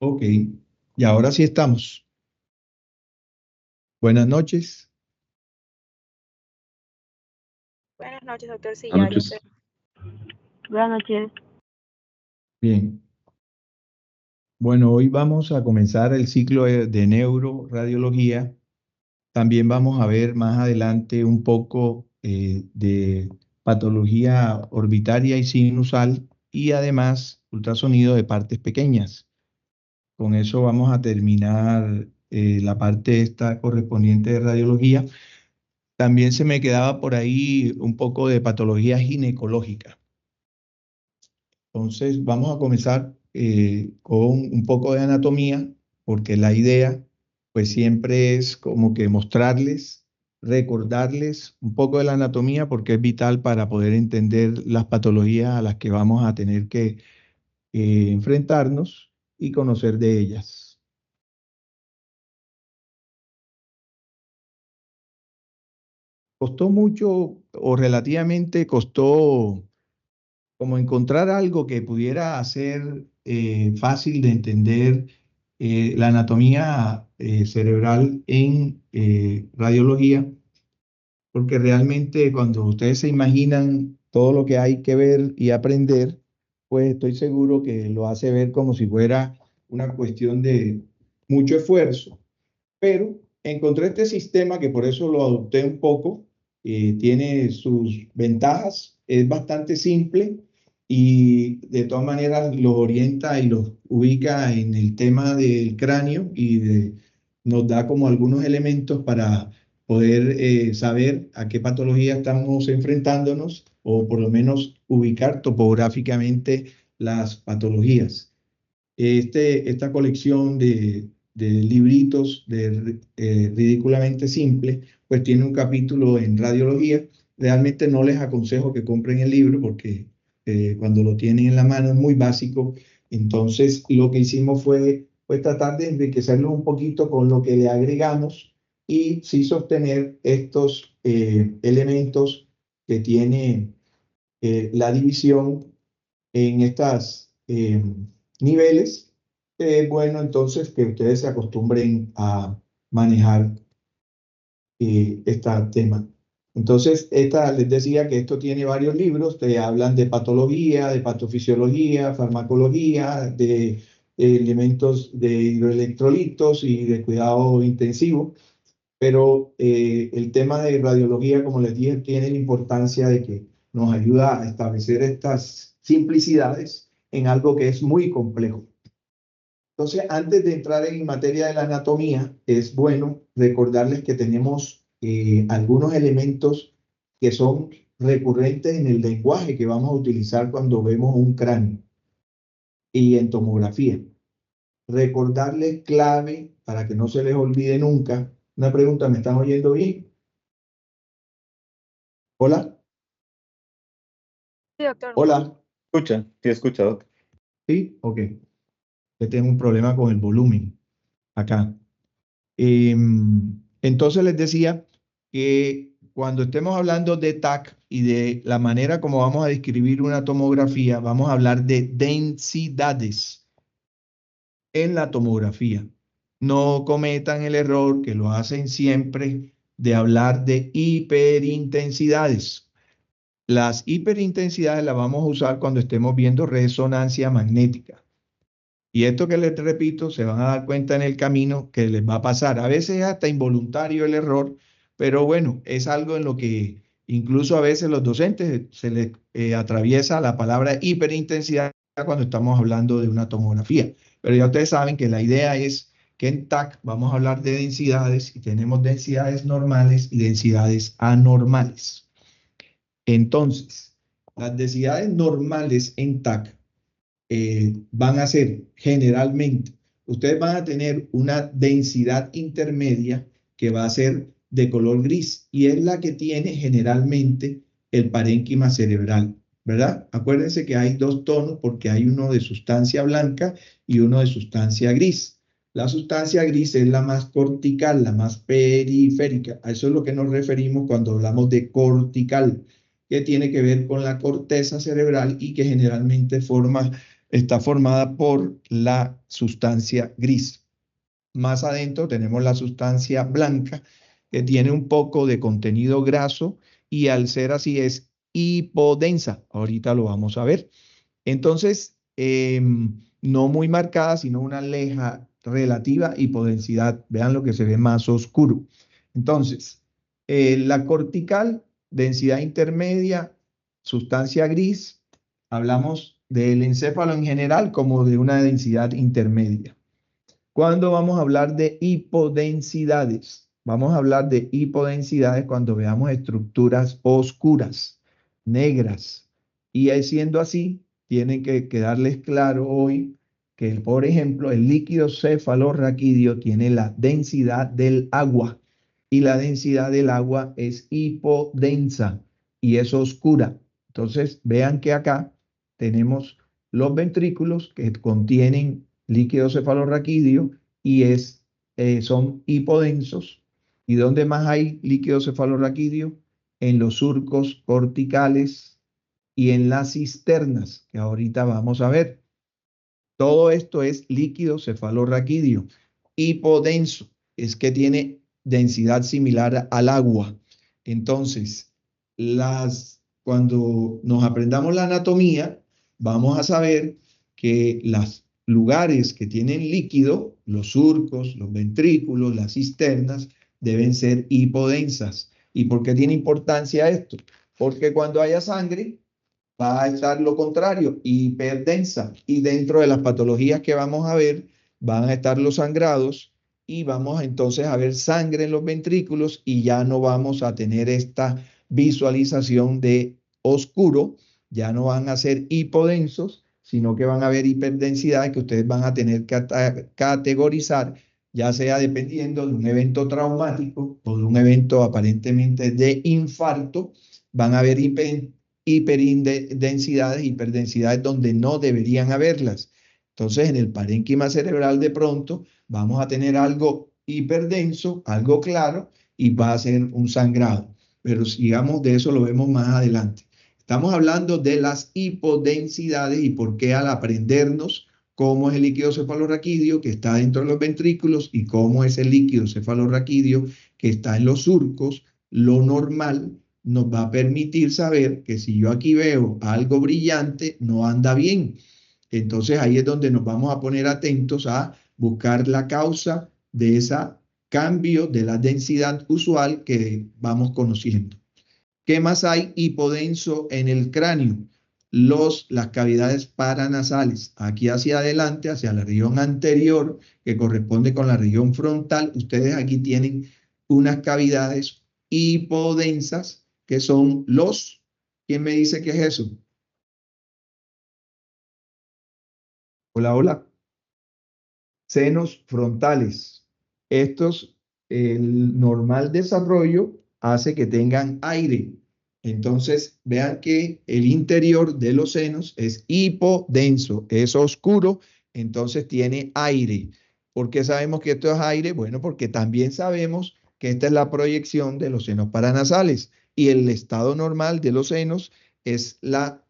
Ok, y ahora sí estamos. Buenas noches. Buenas noches, doctor. Sí, Buenas ya sé. noches. Buenas noches. Bien. Bueno, hoy vamos a comenzar el ciclo de neuroradiología. También vamos a ver más adelante un poco de patología orbitaria y sinusal y además ultrasonido de partes pequeñas. Con eso vamos a terminar la parte esta correspondiente de radiología. También se me quedaba por ahí un poco de patología ginecológica. Entonces, vamos a comenzar con un poco de anatomía, porque la idea, pues siempre es como que mostrarles, recordarles un poco de la anatomía, porque es vital para poder entender las patologías a las que vamos a tener que enfrentarnos y conocer de ellas. Costó mucho o relativamente costó como encontrar algo que pudiera ser fácil de entender la anatomía cerebral en radiología, porque realmente cuando ustedes se imaginan todo lo que hay que ver y aprender, pues estoy seguro que lo hace ver como si fuera una cuestión de mucho esfuerzo. Pero encontré este sistema que por eso lo adopté un poco, tiene sus ventajas, es bastante simple y de todas maneras los orienta y los ubica en el tema del cráneo nos da como algunos elementos para poder saber a qué patología estamos enfrentándonos o por lo menos ubicar topográficamente las patologías. Esta colección de libritos ridículamente simple, pues tiene un capítulo en radiología. Realmente no les aconsejo que compren el libro porque cuando lo tienen en la mano es muy básico. Entonces, lo que hicimos fue pues, tratar de enriquecerlo un poquito con lo que le agregamos y sí sostener estos elementos que tiene la división en estas niveles, bueno, entonces que ustedes se acostumbren a manejar este tema. Entonces, les decía que esto tiene varios libros, te hablan de patología, de patofisiología, farmacología, de elementos de hidroelectrolitos y de cuidado intensivo, pero el tema de radiología, como les dije, tiene la importancia de que nos ayuda a establecer estas simplicidades en algo que es muy complejo. Entonces, antes de entrar en materia de la anatomía, es bueno recordarles que tenemos algunos elementos que son recurrentes en el lenguaje que vamos a utilizar cuando vemos un cráneo y en tomografía. Recordarles clave para que no se les olvide nunca. Una pregunta, ¿me están oyendo bien? Hola, Sí, doctor. hola, ¿Escucha? Sí, escucha, doctor. ¿sí? Ok, yo tengo un problema con el volumen acá. Entonces les decía que cuando estemos hablando de TAC y de la manera como vamos a describir una tomografía, vamos a hablar de densidades en la tomografía. No cometan el error que lo hacen siempre de hablar de hiperintensidades. Las hiperintensidades las vamos a usar cuando estemos viendo resonancia magnética. Y esto que les repito, se van a dar cuenta en el camino que les va a pasar. A veces es hasta involuntario el error, pero bueno, es algo en lo que incluso a veces los docentes se les atraviesa la palabra hiperintensidad cuando estamos hablando de una tomografía. Pero ya ustedes saben que la idea es que en TAC vamos a hablar de densidades y tenemos densidades normales y densidades anormales. Entonces, las densidades normales en TAC van a ser generalmente, ustedes van a tener una densidad intermedia que va a ser de color gris y es la que tiene generalmente el parénquima cerebral, ¿verdad? Acuérdense que hay dos tonos porque hay uno de sustancia blanca y uno de sustancia gris. La sustancia gris es la más cortical, la más periférica. A eso es lo que nos referimos cuando hablamos de cortical, que tiene que ver con la corteza cerebral y que generalmente forma está formada por la sustancia gris. Más adentro tenemos la sustancia blanca, que tiene un poco de contenido graso y al ser así es hipodensa. Ahorita lo vamos a ver. Entonces, no muy marcada, sino una relativa hipodensidad. Vean lo que se ve más oscuro. Entonces, la cortical, densidad intermedia, sustancia gris, hablamos del encéfalo en general como de una densidad intermedia. ¿Cuándo vamos a hablar de hipodensidades? Vamos a hablar de hipodensidades cuando veamos estructuras oscuras, negras. Y siendo así, tienen que quedarles claro hoy que, por ejemplo, el líquido cefalorraquídeo tiene la densidad del agua y la densidad del agua es hipodensa y es oscura. Entonces, vean que acá tenemos los ventrículos que contienen líquido cefalorraquídeo y son hipodensos. ¿Y dónde más hay líquido cefalorraquídeo? En los surcos corticales y en las cisternas, que ahorita vamos a ver. Todo esto es líquido cefalorraquídeo. Hipodenso es que tiene densidad similar al agua. Entonces, cuando nos aprendamos la anatomía, vamos a saber que los lugares que tienen líquido, los surcos, los ventrículos, las cisternas, deben ser hipodensas. ¿Y por qué tiene importancia esto? Porque cuando haya sangre, va a estar lo contrario, hiperdensa. Y dentro de las patologías que vamos a ver, van a estar los sangrados y vamos entonces a ver sangre en los ventrículos y ya no vamos a tener esta visualización de oscuro, ya no van a ser hipodensos, sino que van a haber hiperdensidad que ustedes van a tener que categorizar, ya sea dependiendo de un evento traumático o de un evento aparentemente de infarto, van a haber hiperdensidades, hiperdensidades donde no deberían haberlas. Entonces, en el parénquima cerebral de pronto vamos a tener algo hiperdenso, algo claro, y va a ser un sangrado. Pero sigamos de eso, lo vemos más adelante. Estamos hablando de las hipodensidades y por qué al aprendernos cómo es el líquido cefalorraquídeo que está dentro de los ventrículos y cómo es el líquido cefalorraquídeo que está en los surcos, lo normal nos va a permitir saber que si yo aquí veo algo brillante, no anda bien. Entonces ahí es donde nos vamos a poner atentos a buscar la causa de ese cambio de la densidad usual que vamos conociendo. ¿Qué más hay hipodenso en el cráneo? Las cavidades paranasales. Aquí hacia adelante, hacia la región anterior, que corresponde con la región frontal, ustedes aquí tienen unas cavidades hipodensas que son ¿quién me dice qué es eso? Hola, hola. Senos frontales. El normal desarrollo hace que tengan aire. Entonces, vean que el interior de los senos es hipodenso, es oscuro, entonces tiene aire. ¿Por qué sabemos que esto es aire? Bueno, porque también sabemos que esta es la proyección de los senos paranasales y el estado normal de los senos es la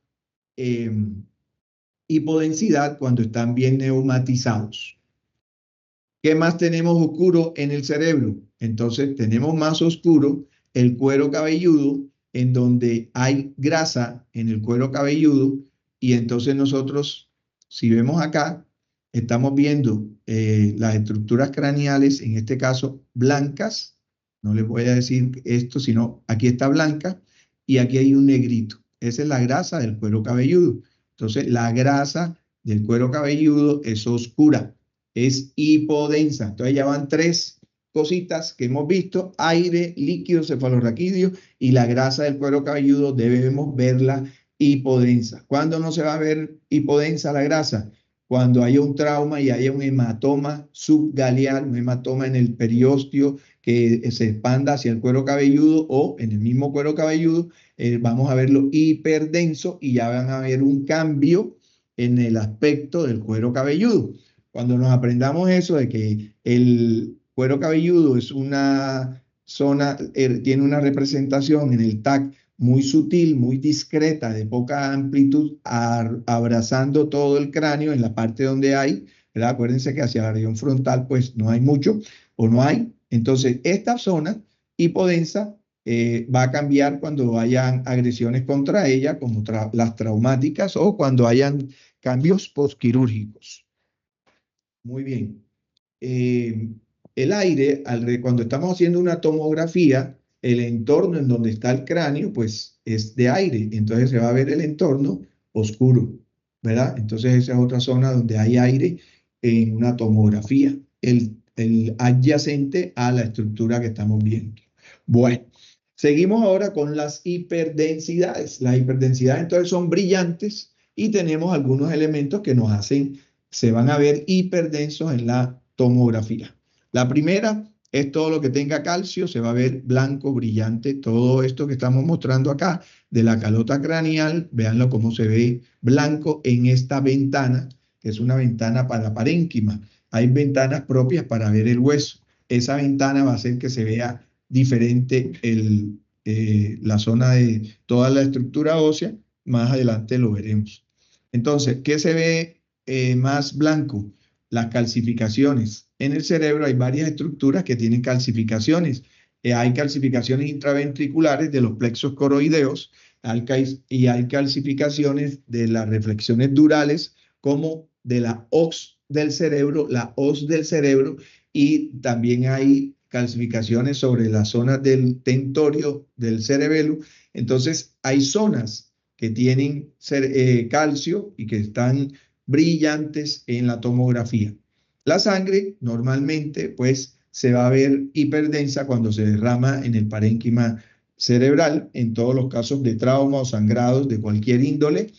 hipodensidad cuando están bien neumatizados. ¿Qué más tenemos oscuro en el cerebro? Entonces tenemos más oscuro el cuero cabelludo, en donde hay grasa en el cuero cabelludo, y entonces nosotros, si vemos acá, estamos viendo las estructuras craneales, en este caso blancas, no les voy a decir esto, sino aquí está blanca, y aquí hay un negrito. Esa es la grasa del cuero cabelludo. Entonces la grasa del cuero cabelludo es oscura, es hipodensa. Entonces ya van tres cositas que hemos visto: aire, líquido cefalorraquídeo y la grasa del cuero cabelludo debemos verla hipodensa. ¿Cuándo no se va a ver hipodensa la grasa? Cuando haya un trauma y haya un hematoma subgaleal, un hematoma en el periósteo que se expanda hacia el cuero cabelludo o en el mismo cuero cabelludo, vamos a verlo hiperdenso y ya van a ver un cambio en el aspecto del cuero cabelludo. Cuando nos aprendamos eso de que el cuero cabelludo es una zona, tiene una representación en el TAC muy sutil, muy discreta, de poca amplitud, abrazando todo el cráneo en la parte donde hay, ¿verdad? Acuérdense que hacia la región frontal pues no hay mucho o no hay. Entonces, esta zona hipodensa va a cambiar cuando hayan agresiones contra ella, como las traumáticas o cuando hayan cambios postquirúrgicos. Muy bien. El aire, cuando estamos haciendo una tomografía, el entorno en donde está el cráneo, pues es de aire, entonces se va a ver el entorno oscuro, ¿verdad? Entonces esa es otra zona donde hay aire en una tomografía, el adyacente a la estructura que estamos viendo. Bueno, seguimos ahora con las hiperdensidades. Las hiperdensidades entonces son brillantes y tenemos algunos elementos que nos hacen, se van a ver hiperdensos en la tomografía. La primera es todo lo que tenga calcio, se va a ver blanco, brillante. Todo esto que estamos mostrando acá de la calota craneal, véanlo cómo se ve blanco en esta ventana, que es una ventana para parénquima. Hay ventanas propias para ver el hueso. Esa ventana va a hacer que se vea diferente la zona de toda la estructura ósea. Más adelante lo veremos. Entonces, ¿qué se ve más blanco? Las calcificaciones. En el cerebro hay varias estructuras que tienen calcificaciones. Hay calcificaciones intraventriculares de los plexos coroideos y hay calcificaciones de las reflexiones durales como de la OS del cerebro, y también hay calcificaciones sobre las zonas del tentorio del cerebelo. Entonces hay zonas que tienen calcio y que están brillantes en la tomografía. La sangre normalmente pues se va a ver hiperdensa cuando se derrama en el parénquima cerebral, en todos los casos de trauma o sangrados de cualquier índole,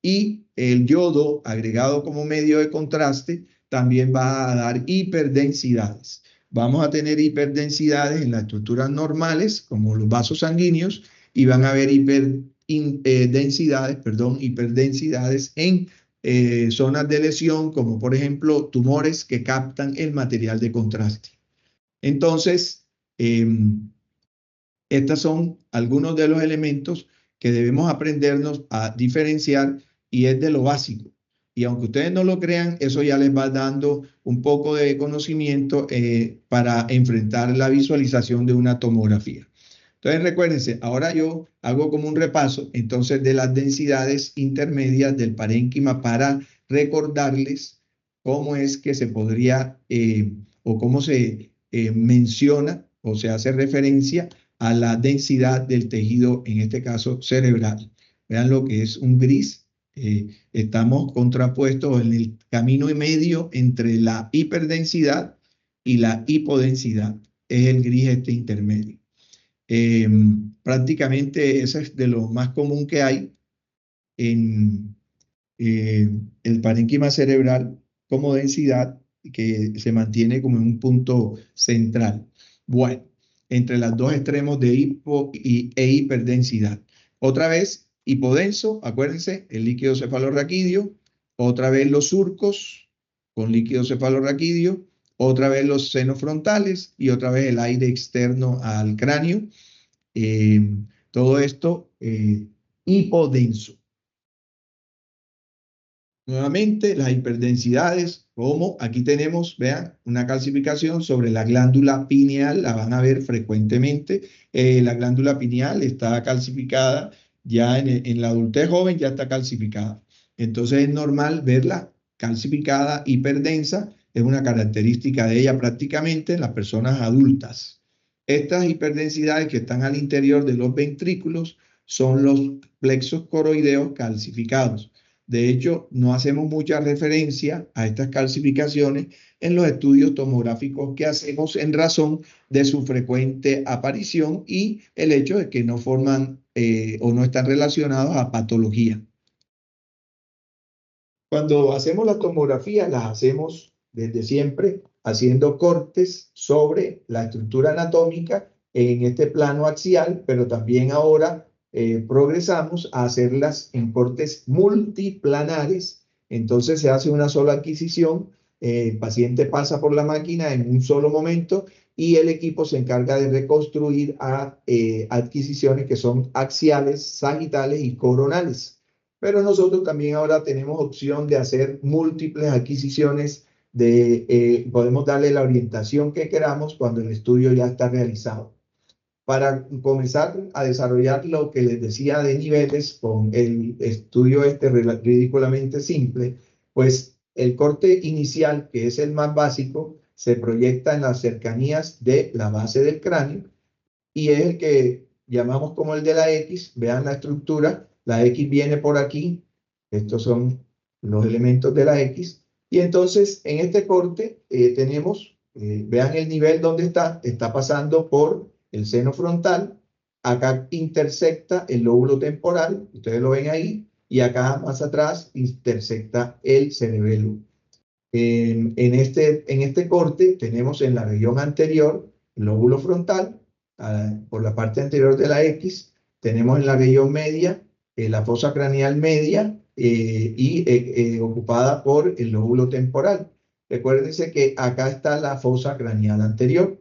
y el yodo agregado como medio de contraste también va a dar hiperdensidades. Vamos a tener hiperdensidades en las estructuras normales, como los vasos sanguíneos, y van a haber hiperdensidades en zonas de lesión, como por ejemplo tumores que captan el material de contraste. Entonces, estos son algunos de los elementos que debemos aprendernos a diferenciar y es de lo básico. Y aunque ustedes no lo crean, eso ya les va dando un poco de conocimiento para enfrentar la visualización de una tomografía. Entonces recuérdense, ahora yo hago como un repaso entonces de las densidades intermedias del parénquima para recordarles cómo es que se podría o cómo se menciona o se hace referencia a la densidad del tejido, en este caso cerebral. Vean lo que es un gris. Estamos contrapuestos en el camino y medio entre la hiperdensidad y la hipodensidad. Es el gris este intermedio. Prácticamente eso es de lo más común que hay en el parénquima cerebral como densidad que se mantiene como en un punto central. Bueno, entre los dos extremos de e hiperdensidad. Otra vez, hipodenso, acuérdense, el líquido cefalorraquídeo. Otra vez los surcos con líquido cefalorraquídeo. Otra vez los senos frontales y otra vez el aire externo al cráneo. Todo esto hipodenso. Nuevamente, las hiperdensidades, como aquí tenemos, vean, una calcificación sobre la glándula pineal, la van a ver frecuentemente. La glándula pineal está calcificada, ya en la adultez joven ya está calcificada. Entonces es normal verla calcificada, hiperdensa, es una característica de ella prácticamente en las personas adultas. Estas hiperdensidades que están al interior de los ventrículos son los plexos coroideos calcificados. De hecho, no hacemos mucha referencia a estas calcificaciones en los estudios tomográficos que hacemos en razón de su frecuente aparición y el hecho de que no forman o no están relacionados a patología. Cuando hacemos las tomografías, las hacemos desde siempre haciendo cortes sobre la estructura anatómica en este plano axial, pero también ahora progresamos a hacerlas en cortes multiplanares. Entonces se hace una sola adquisición, el paciente pasa por la máquina en un solo momento y el equipo se encarga de reconstruir adquisiciones que son axiales, sagitales y coronales. Pero nosotros también ahora tenemos opción de hacer múltiples adquisiciones, podemos darle la orientación que queramos cuando el estudio ya está realizado. Para comenzar a desarrollar lo que les decía de niveles con el estudio ridículamente simple, pues el corte inicial, que es el más básico, se proyecta en las cercanías de la base del cráneo y es el que llamamos como el de la X. Vean la estructura, la X viene por aquí, estos son los elementos de la X, y entonces en este corte vean el nivel donde está pasando por el seno frontal, acá intersecta el lóbulo temporal, ustedes lo ven ahí, y acá más atrás intersecta el cerebelo. En este corte tenemos en la región anterior el lóbulo frontal, por la parte anterior de la X, tenemos en la región media la fosa craneal media ocupada por el lóbulo temporal. Recuérdense que acá está la fosa craneal anterior.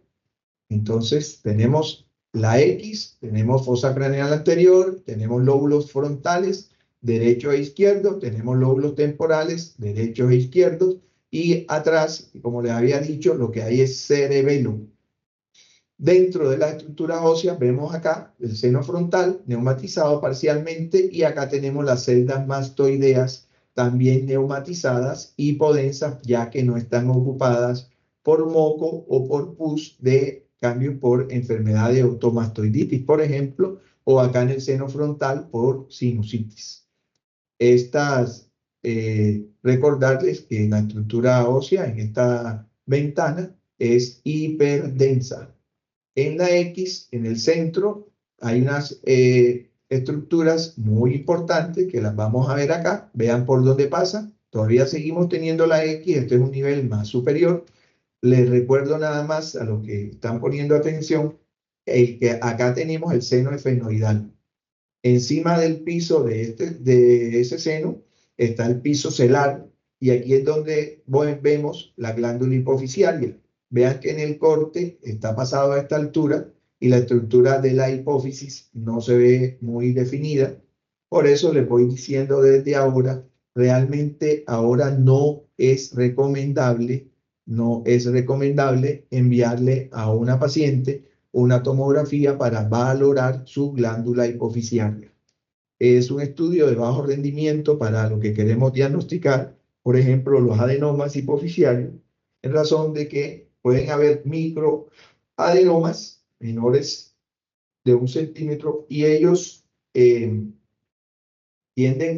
Entonces tenemos la X, tenemos fosa craneal anterior, tenemos lóbulos frontales derecho e izquierdo, tenemos lóbulos temporales derechos e izquierdos, y atrás, como les había dicho, lo que hay es cerebelo. Dentro de las estructuras óseas vemos acá el seno frontal neumatizado parcialmente, y acá tenemos las celdas mastoideas también neumatizadas, hipodensas, ya que no están ocupadas por moco o por pus de cambio por enfermedad de otomastoiditis, por ejemplo, o acá en el seno frontal por sinusitis. Recordarles que la estructura ósea en esta ventana es hiperdensa. En la X, en el centro, hay unas estructuras muy importantes que las vamos a ver acá. Vean por dónde pasa. Todavía seguimos teniendo la X, este es un nivel más superior. Les recuerdo nada más a los que están poniendo atención, que acá tenemos el seno efenoidal. Encima del piso de ese seno está el piso celar, y aquí es donde vemos la glándula hipofisiaria. Vean que en el corte está pasado a esta altura y la estructura de la hipófisis no se ve muy definida. Por eso les voy diciendo desde ahora, realmente ahora no es recomendable enviarle a una paciente una tomografía para valorar su glándula hipofisiaria. Es un estudio de bajo rendimiento para lo que queremos diagnosticar, por ejemplo, los adenomas hipofisiarios, en razón de que pueden haber microadenomas menores de 1 centímetro, y ellos tienen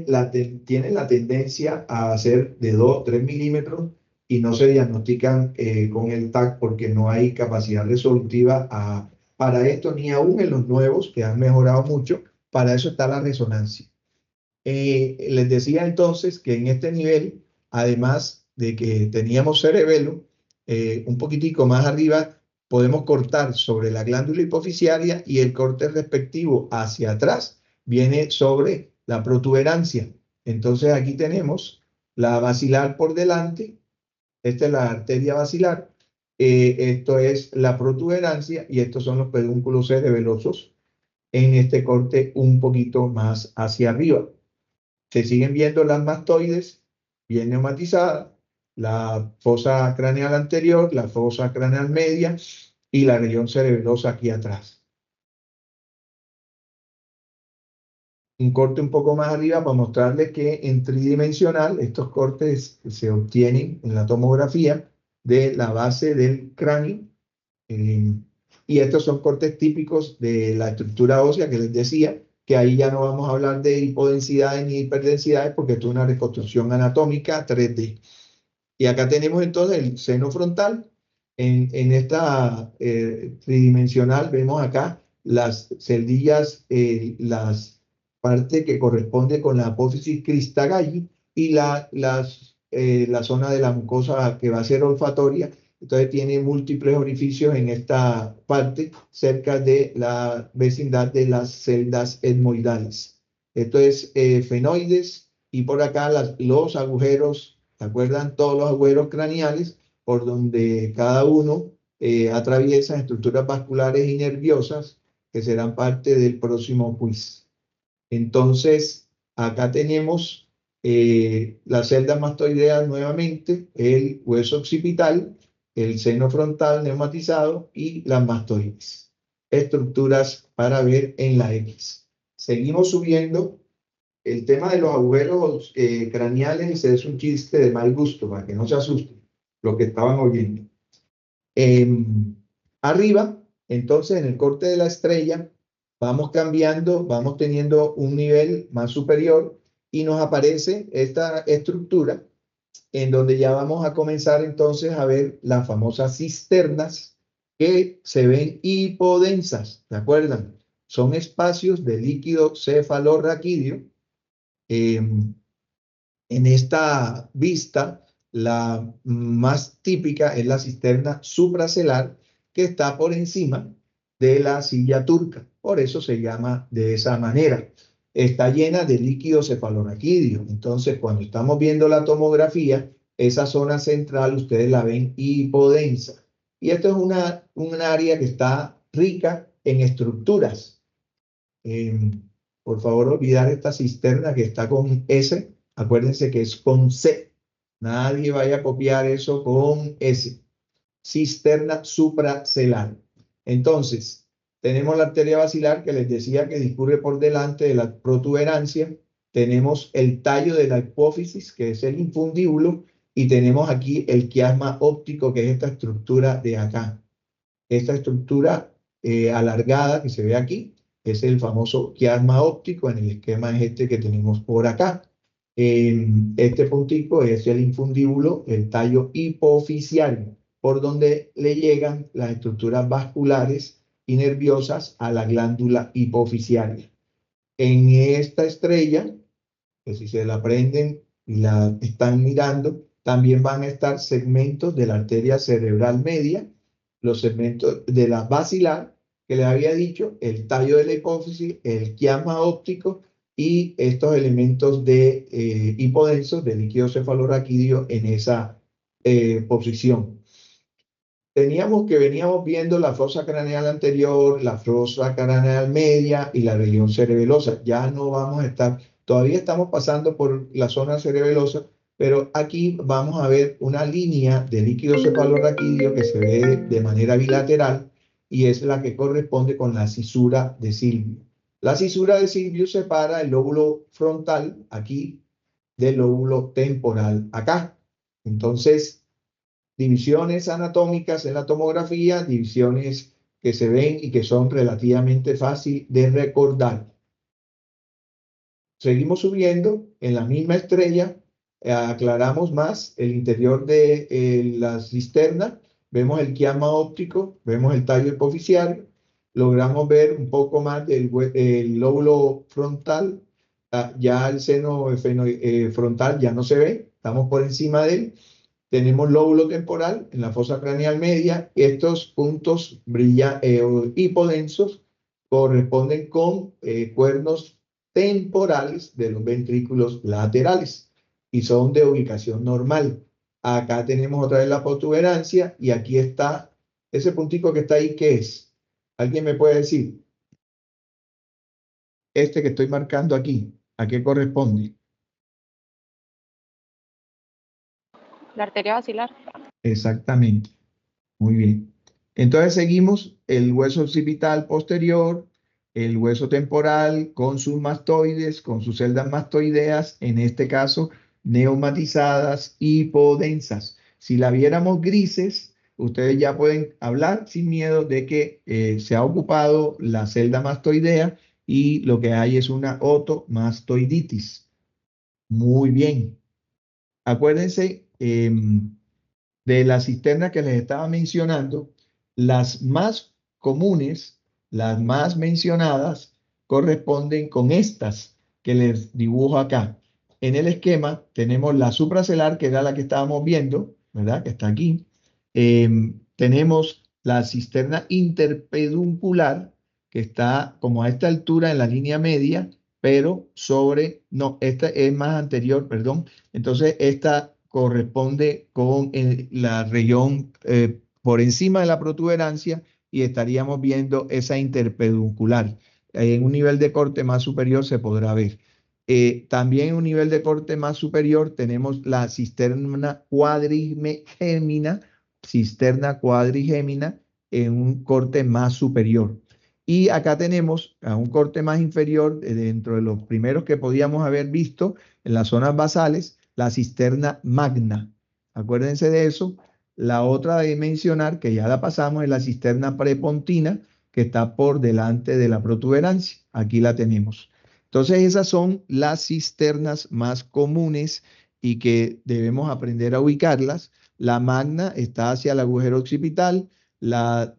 la tendencia a ser de 2 3 milímetros y no se diagnostican con el TAC porque no hay capacidad resolutiva para esto, ni aún en los nuevos que han mejorado mucho. Para eso está la resonancia. Les decía entonces que en este nivel, además de que teníamos cerebelo, un poquitico más arriba podemos cortar sobre la glándula hipofisiaria, y el corte respectivo hacia atrás viene sobre la protuberancia. Entonces aquí tenemos la basilar por delante, esta es la arteria basilar, esto es la protuberancia, y estos son los pedúnculos cerebelosos en este corte un poquito más hacia arriba. Se siguen viendo las mastoides bien neumatizadas, la fosa craneal anterior, la fosa craneal media y la región cerebelosa aquí atrás. Un corte un poco más arriba para mostrarles que en tridimensional estos cortes se obtienen en la tomografía de la base del cráneo. Y estos son cortes típicos de la estructura ósea que les decía, que ahí ya no vamos a hablar de hipodensidades ni hiperdensidades porque esto es una reconstrucción anatómica 3D. Y acá tenemos entonces el seno frontal. En esta tridimensional vemos acá las celdillas, las parte que corresponde con la apófisis Christagay y la zona de la mucosa que va a ser olfatoria. Entonces tiene múltiples orificios en esta parte, cerca de la vecindad de las celdas etmoidales. Esto es fenoides, y por acá los agujeros, ¿se acuerdan? Todos los agujeros craneales, por donde cada uno atraviesan estructuras vasculares y nerviosas que serán parte del próximo quiz. Entonces, acá tenemos las celdas mastoideas nuevamente, el hueso occipital, el seno frontal neumatizado y las mastoides. Estructuras para ver en la X. Seguimos subiendo. El tema de los agujeros craneales, ese es un chiste de mal gusto, para que no se asusten los que estaban oyendo. Arriba, entonces, en el corte de la estrella, vamos cambiando, vamos teniendo un nivel más superior y nos aparece esta estructura en donde ya vamos a comenzar entonces a ver las famosas cisternas que se ven hipodensas, ¿de acuerdo? Son espacios de líquido cefalorraquídeo. En esta vista, la más típica es la cisterna supracelar que está por encima de la silla turca. Por eso se llama de esa manera. Está llena de líquido cefalorraquídeo. Entonces, cuando estamos viendo la tomografía, esa zona central ustedes la ven hipodensa. Y esto es un área que está rica en estructuras. Por favor, olvidar esta cisterna que está con S. Acuérdense que es con C. Nadie vaya a copiar eso con S. Cisterna supracelar. Entonces, tenemos la arteria basilar que les decía que discurre por delante de la protuberancia. Tenemos el tallo de la hipófisis, que es el infundíbulo. Y tenemos aquí el quiasma óptico, que es esta estructura de acá. Esta estructura alargada que se ve aquí es el famoso quiasma óptico, en el esquema es este que tenemos por acá. Este puntico es el infundíbulo, el tallo hipofisiario, por donde le llegan las estructuras vasculares y nerviosas a la glándula hipofisiaria. En esta estrella, que si se la prenden y la están mirando, también van a estar segmentos de la arteria cerebral media, los segmentos de la basilar, que les había dicho, el tallo de la hipófisis, el quiasma óptico y estos elementos de hipodensos de líquido cefalorraquídeo en esa posición. Veníamos viendo la fosa craneal anterior, la fosa craneal media y la región cerebelosa. Ya no vamos a estar, todavía estamos pasando por la zona cerebelosa, pero aquí vamos a ver una línea de líquido cefalorraquídeo que se ve de manera bilateral y es la que corresponde con la cisura de Silvio. La cisura de Silvio separa el lóbulo frontal aquí del lóbulo temporal acá. Entonces, divisiones anatómicas en la tomografía, divisiones que se ven y que son relativamente fáciles de recordar. Seguimos subiendo en la misma estrella, aclaramos más el interior de la cisterna, vemos el quiasma óptico, vemos el tallo hipofisiario, logramos ver un poco más del lóbulo frontal, ya el seno frontal ya no se ve, estamos por encima de él. Tenemos lóbulo temporal en la fosa craneal media. Estos puntos hipodensos corresponden con cuernos temporales de los ventrículos laterales y son de ubicación normal. Acá tenemos otra vez la protuberancia y aquí está ese puntico que está ahí, ¿qué es? ¿Alguien me puede decir? Este que estoy marcando aquí, ¿a qué corresponde? La arteria basilar. Exactamente. Muy bien. Entonces seguimos el hueso occipital posterior, el hueso temporal con sus mastoides, con sus celdas mastoideas, en este caso neumatizadas, hipodensas. Si la viéramos grises, ustedes ya pueden hablar sin miedo de que se ha ocupado la celda mastoidea y lo que hay es una otomastoiditis. Muy bien. Acuérdense, de la cisterna que les estaba mencionando, las más comunes, las más mencionadas, corresponden con estas que les dibujo acá. En el esquema tenemos la supracelar, que era la que estábamos viendo, ¿verdad? Que está aquí. Tenemos la cisterna interpeduncular, que está como a esta altura en la línea media, pero sobre, no, esta es más anterior, perdón. Entonces, esta corresponde con la región por encima de la protuberancia y estaríamos viendo esa interpeduncular. En un nivel de corte más superior se podrá ver. También en un nivel de corte más superior tenemos la cisterna cuadrigémina en un corte más superior. Y acá tenemos a un corte más inferior, dentro de los primeros que podíamos haber visto en las zonas basales, la cisterna magna. Acuérdense de eso. La otra de mencionar, que ya la pasamos, es la cisterna prepontina, que está por delante de la protuberancia. Aquí la tenemos. Entonces, esas son las cisternas más comunes y que debemos aprender a ubicarlas. La magna está hacia el agujero occipital, la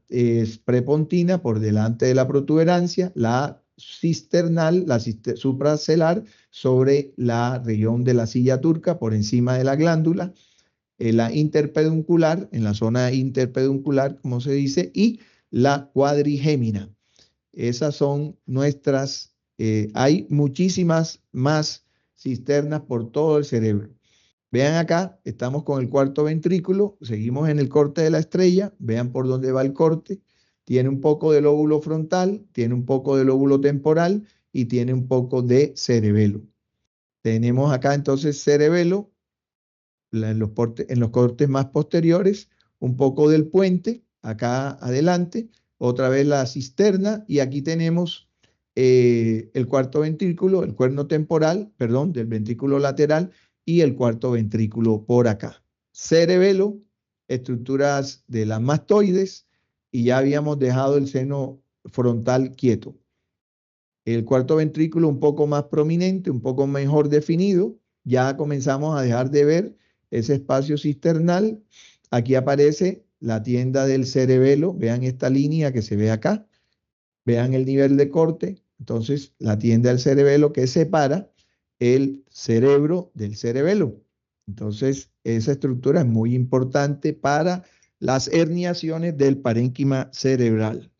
prepontina por delante de la protuberancia, la cisternal, supracelar sobre la región de la silla turca por encima de la glándula, la interpeduncular, en la zona interpeduncular, como se dice, y la cuadrigémina. Esas son nuestras, hay muchísimas más cisternas por todo el cerebro. Vean acá, estamos con el cuarto ventrículo, seguimos en el corte de la estrella, vean por dónde va el corte. Tiene un poco de lóbulo frontal, tiene un poco de lóbulo temporal y tiene un poco de cerebelo. Tenemos acá entonces cerebelo, en los cortes más posteriores, un poco del puente, acá adelante, otra vez la cisterna, y aquí tenemos el cuarto ventrículo, el cuerno temporal, perdón, del ventrículo lateral, y el cuarto ventrículo por acá. Cerebelo, estructuras de las mastoides, y ya habíamos dejado el seno frontal quieto. El cuarto ventrículo un poco más prominente, un poco mejor definido. Ya comenzamos a dejar de ver ese espacio cisternal. Aquí aparece la tienda del cerebelo. Vean esta línea que se ve acá. Vean el nivel de corte. Entonces, la tienda del cerebelo que separa el cerebro del cerebelo. Entonces, esa estructura es muy importante para las herniaciones del parénquima cerebral,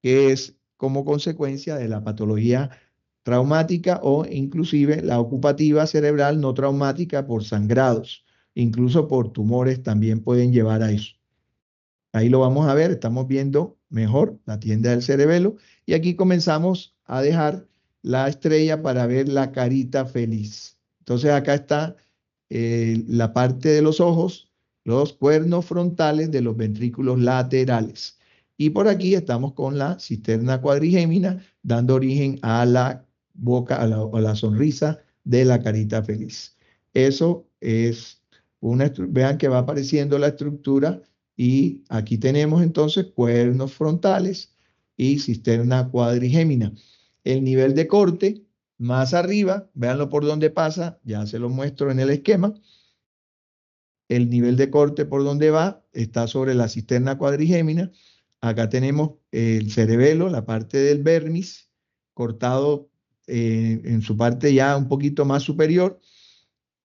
que es como consecuencia de la patología traumática o inclusive la ocupativa cerebral no traumática por sangrados, incluso por tumores también pueden llevar a eso. Ahí lo vamos a ver, estamos viendo mejor la tienda del cerebelo y aquí comenzamos a dejar la estrella para ver la carita feliz. Entonces acá está la parte de los ojos, los cuernos frontales de los ventrículos laterales. Y por aquí estamos con la cisterna cuadrigémina, dando origen a la boca, a la sonrisa de la carita feliz. Eso es vean que va apareciendo la estructura y aquí tenemos entonces cuernos frontales y cisterna cuadrigémina. El nivel de corte más arriba, véanlo por dónde pasa, ya se lo muestro en el esquema. El nivel de corte por donde va está sobre la cisterna cuadrigémina. Acá tenemos el cerebelo, la parte del vermis, cortado en su parte ya un poquito más superior.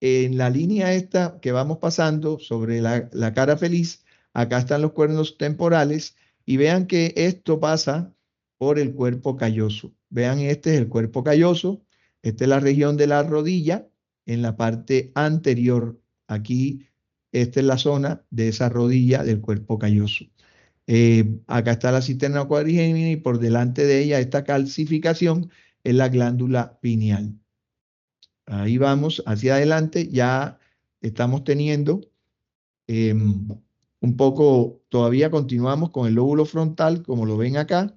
En la línea esta que vamos pasando sobre la cara feliz, acá están los cuernos temporales y vean que esto pasa por el cuerpo calloso. Vean, este es el cuerpo calloso, esta es la región de la rodilla en la parte anterior. Aquí, esta es la zona de esa rodilla del cuerpo calloso. Acá está la cisterna cuadrigémina y por delante de ella esta calcificación es la glándula pineal. Ahí vamos hacia adelante, ya estamos teniendo un poco, todavía continuamos con el lóbulo frontal, como lo ven acá,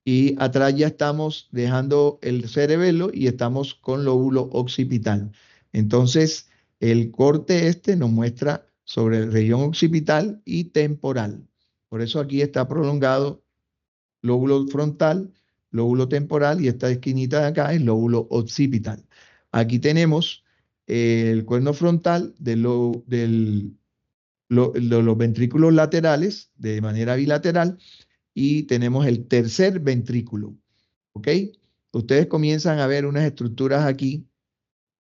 y atrás ya estamos dejando el cerebelo y estamos con lóbulo occipital. Entonces, el corte este nos muestra sobre la región occipital y temporal. Por eso aquí está prolongado lóbulo frontal, lóbulo temporal y esta esquinita de acá es lóbulo occipital. Aquí tenemos el cuerno frontal de los ventrículos laterales de manera bilateral y tenemos el tercer ventrículo. ¿Ok? Ustedes comienzan a ver unas estructuras aquí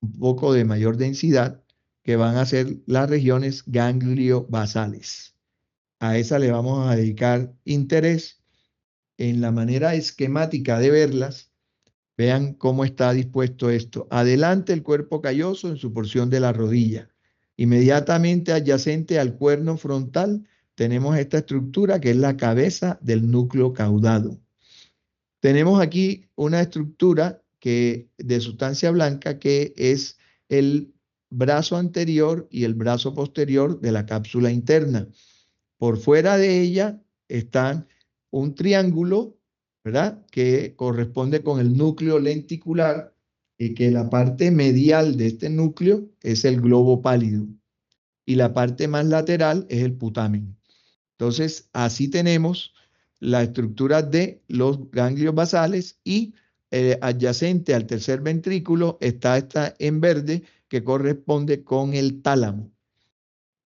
un poco de mayor densidad que van a ser las regiones ganglio-basales. A esa le vamos a dedicar interés en la manera esquemática de verlas. Vean cómo está dispuesto esto. Adelante el cuerpo calloso en su porción de la rodilla. Inmediatamente adyacente al cuerno frontal tenemos esta estructura que es la cabeza del núcleo caudado. Tenemos aquí una estructura de sustancia blanca que es el brazo anterior y el brazo posterior de la cápsula interna. Por fuera de ella está un triángulo, ¿verdad?, que corresponde con el núcleo lenticular y que la parte medial de este núcleo es el globo pálido y la parte más lateral es el putamen. Entonces, así tenemos la estructura de los ganglios basales y adyacente al tercer ventrículo está esta en verde que corresponde con el tálamo.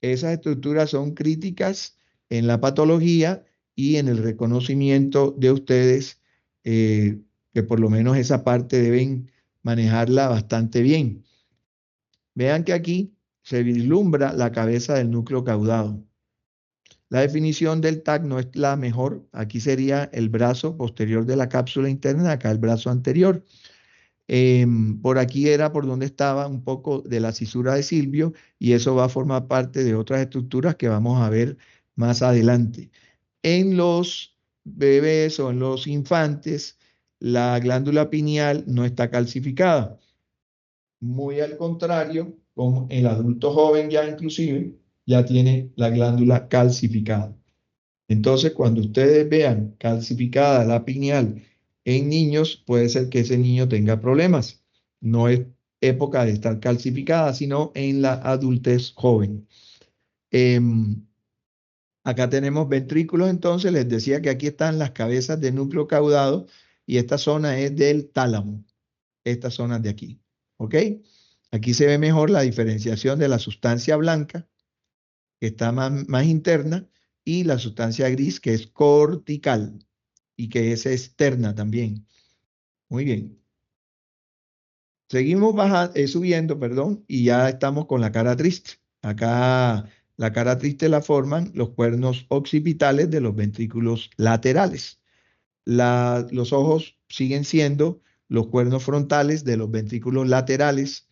Esas estructuras son críticas en la patología y en el reconocimiento de ustedes, que por lo menos esa parte deben manejarla bastante bien. Vean que aquí se vislumbra la cabeza del núcleo caudado. La definición del TAC no es la mejor. Aquí sería el brazo posterior de la cápsula interna, acá el brazo anterior. Por aquí era por donde estaba un poco de la cisura de Silvio y eso va a formar parte de otras estructuras que vamos a ver más adelante. En los bebés o en los infantes, la glándula pineal no está calcificada. Muy al contrario, con el adulto joven ya inclusive, ya tiene la glándula calcificada. Entonces, cuando ustedes vean calcificada la pineal en niños, puede ser que ese niño tenga problemas. No es época de estar calcificada, sino en la adultez joven. Acá tenemos ventrículos, entonces les decía que aquí están las cabezas del núcleo caudado y esta zona es del tálamo, esta zona de aquí, ¿ok? Aquí se ve mejor la diferenciación de la sustancia blanca, que está más interna, y la sustancia gris, que es cortical y que es externa también. Muy bien. Seguimos subiendo, perdón, y ya estamos con la cara triste. Acá la cara triste la forman los cuernos occipitales de los ventrículos laterales. Los ojos siguen siendo los cuernos frontales de los ventrículos laterales.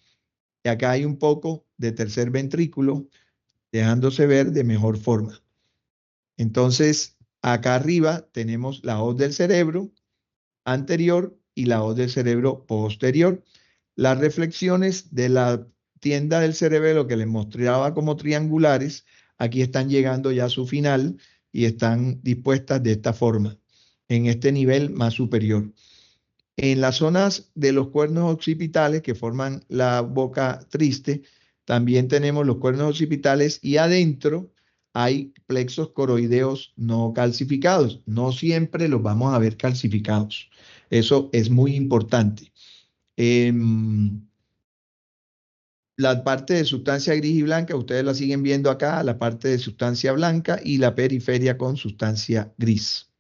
Y acá hay un poco de tercer ventrículo, dejándose ver de mejor forma. Entonces, acá arriba tenemos la hoz del cerebro anterior y la hoz del cerebro posterior. Las reflexiones de la tienda del cerebelo que les mostraba como triangulares, aquí están llegando ya a su final y están dispuestas de esta forma, en este nivel más superior. En las zonas de los cuernos occipitales que forman la boca triste, también tenemos los cuernos occipitales y adentro hay plexos coroideos no calcificados. No siempre los vamos a ver calcificados. Eso es muy importante. La parte de sustancia gris y blanca, ustedes la siguen viendo acá, la parte de sustancia blanca y la periferia con sustancia gris.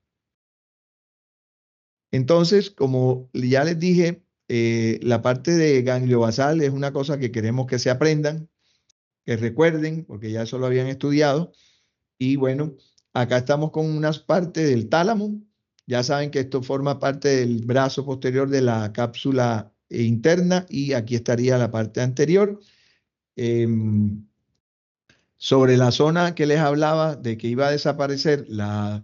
Entonces, como ya les dije, la parte de ganglio basal es una cosa que queremos que se aprendan, que recuerden, porque ya eso lo habían estudiado. Y bueno, acá estamos con unas partes del tálamo. Ya saben que esto forma parte del brazo posterior de la cápsula interna y aquí estaría la parte anterior. Sobre la zona que les hablaba de que iba a desaparecer la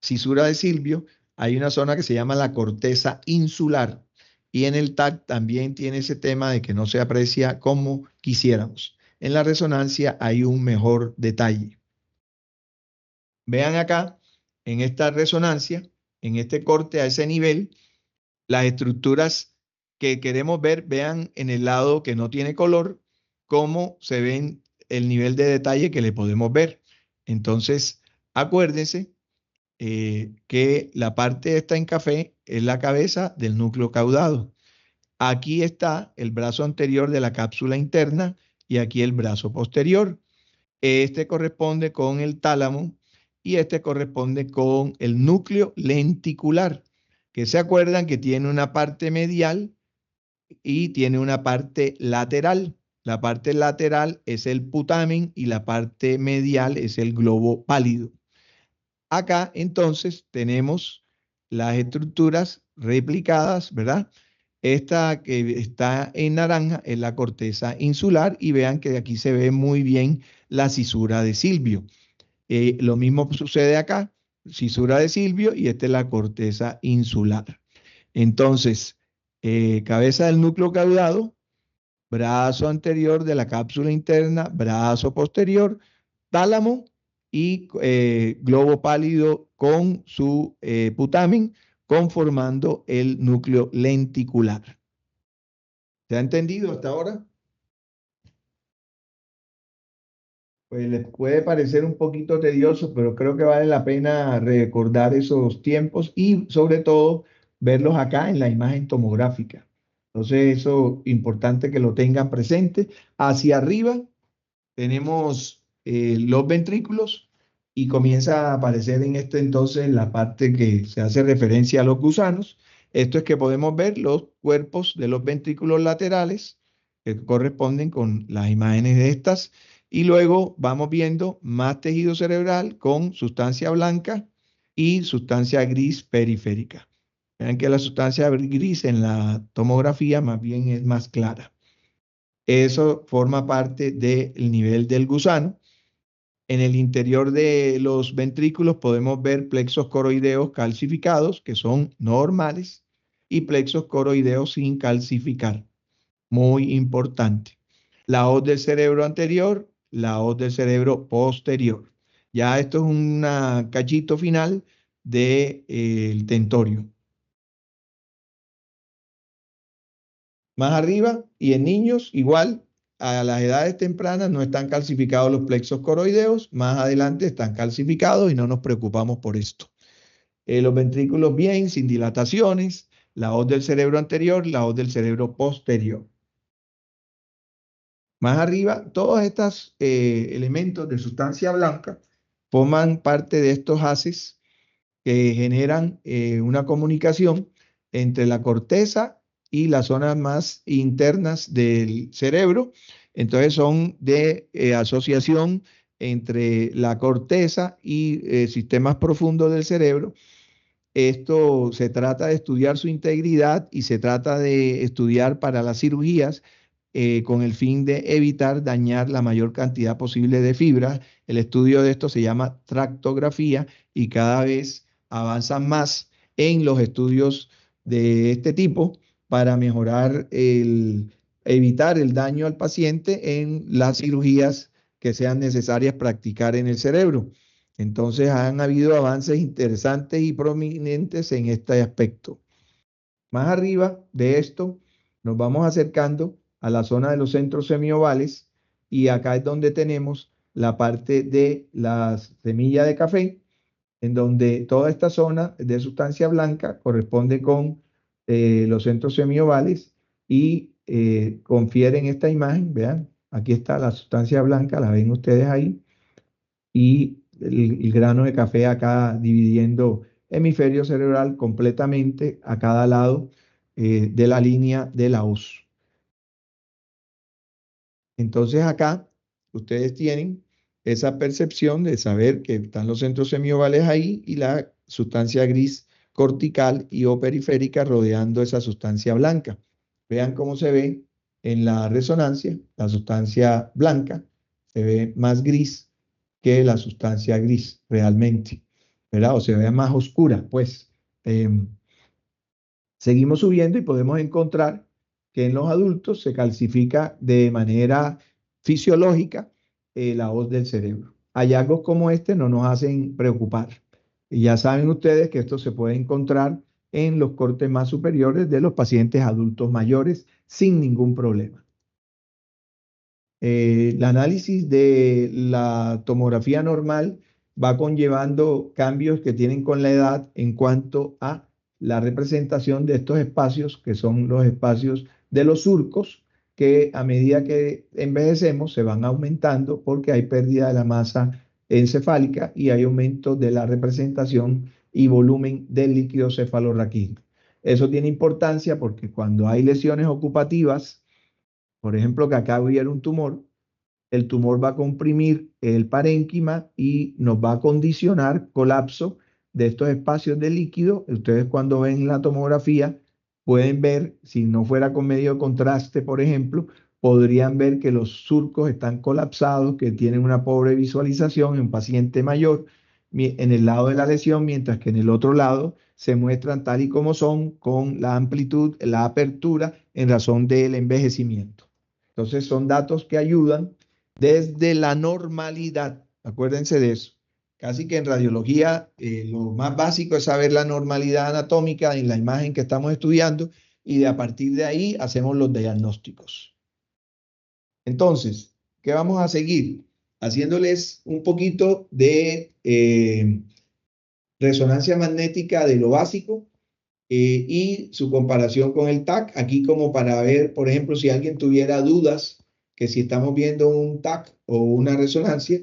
cisura de Silvio, hay una zona que se llama la corteza insular y en el TAC también tiene ese tema de que no se aprecia como quisiéramos. En la resonancia hay un mejor detalle. Vean acá, en esta resonancia, en este corte a ese nivel, las estructuras que queremos ver, vean en el lado que no tiene color, cómo se ven el nivel de detalle que le podemos ver. Entonces, acuérdense que la parte esta en café es la cabeza del núcleo caudado. Aquí está el brazo anterior de la cápsula interna y aquí el brazo posterior. Este corresponde con el tálamo y este corresponde con el núcleo lenticular, que se acuerdan que tiene una parte medial y tiene una parte lateral. La parte lateral es el putamen y la parte medial es el globo pálido. Acá entonces tenemos las estructuras replicadas, ¿verdad? Esta que está en naranja es la corteza insular y vean que aquí se ve muy bien la cisura de Silvio. Lo mismo sucede acá, cisura de Silvio, y esta es la corteza insular. Entonces, cabeza del núcleo caudado, brazo anterior de la cápsula interna, brazo posterior, tálamo y globo pálido con su putamen, conformando el núcleo lenticular. ¿Se ha entendido hasta ahora? Pues les puede parecer un poquito tedioso, pero creo que vale la pena recordar esos tiempos y sobre todo verlos acá en la imagen tomográfica. Entonces, eso es importante que lo tengan presente. Hacia arriba tenemos los ventrículos y comienza a aparecer en este entonces la parte que se hace referencia a los gusanos. Esto es que podemos ver los cuerpos de los ventrículos laterales que corresponden con las imágenes de estas y luego vamos viendo más tejido cerebral con sustancia blanca y sustancia gris periférica. Vean que la sustancia gris en la tomografía más bien es más clara. Eso forma parte del nivel del gusano. En el interior de los ventrículos podemos ver plexos coroideos calcificados, que son normales, y plexos coroideos sin calcificar. Muy importante. La hoz del cerebro anterior, la hoz del cerebro posterior. Ya esto es un cachito final del tentorio. Más arriba, y en niños, igual, a las edades tempranas no están calcificados los plexos coroideos, más adelante están calcificados y no nos preocupamos por esto. Los ventrículos bien, sin dilataciones, la hoz del cerebro anterior, la hoz del cerebro posterior. Más arriba, todos estos elementos de sustancia blanca forman parte de estos haces que generan una comunicación entre la corteza y las zonas más internas del cerebro. Entonces son de asociación entre la corteza y sistemas profundos del cerebro. Esto se trata de estudiar su integridad y se trata de estudiar para las cirugías con el fin de evitar dañar la mayor cantidad posible de fibras. El estudio de esto se llama tractografía y cada vez avanzan más en los estudios de este tipo para mejorar evitar el daño al paciente en las cirugías que sean necesarias practicar en el cerebro. Entonces han habido avances interesantes y prominentes en este aspecto. Más arriba de esto nos vamos acercando a la zona de los centros semiovales y acá es donde tenemos la parte de la semilla de café, en donde toda esta zona de sustancia blanca corresponde con los centros semiovales y confieren esta imagen, vean, aquí está la sustancia blanca, la ven ustedes ahí, y el grano de café acá dividiendo hemisferio cerebral completamente a cada lado de la línea de la hoz. Entonces acá ustedes tienen esa percepción de saber que están los centros semiovales ahí y la sustancia gris cortical y o periférica rodeando esa sustancia blanca. Vean cómo se ve en la resonancia, la sustancia blanca se ve más gris que la sustancia gris realmente, ¿verdad? O se ve más oscura, pues. Seguimos subiendo y podemos encontrar que en los adultos se calcifica de manera fisiológica la hoz del cerebro. Hallazgos como este no nos hacen preocupar. Y ya saben ustedes que esto se puede encontrar en los cortes más superiores de los pacientes adultos mayores sin ningún problema. El análisis de la tomografía normal va conllevando cambios que tienen con la edad en cuanto a la representación de estos espacios, que son los espacios de los surcos, que a medida que envejecemos se van aumentando porque hay pérdida de la masa encefálica y hay aumento de la representación y volumen del líquido cefalorraquídeo. Eso tiene importancia porque cuando hay lesiones ocupativas, por ejemplo, que acá hubiera un tumor, el tumor va a comprimir el parénquima y nos va a condicionar colapso de estos espacios de líquido. Ustedes cuando ven la tomografía pueden ver, si no fuera con medio contraste, por ejemplo, podrían ver que los surcos están colapsados, que tienen una pobre visualización en un paciente mayor en el lado de la lesión, mientras que en el otro lado se muestran tal y como son, con la amplitud, la apertura en razón del envejecimiento. Entonces son datos que ayudan desde la normalidad. Acuérdense de eso. Casi que en radiología lo más básico es saber la normalidad anatómica en la imagen que estamos estudiando y a partir de ahí hacemos los diagnósticos. Entonces, ¿qué vamos a seguir? Haciéndoles un poquito de resonancia magnética de lo básico y su comparación con el TAC. Aquí como para ver, por ejemplo, si alguien tuviera dudas, que si estamos viendo un TAC o una resonancia,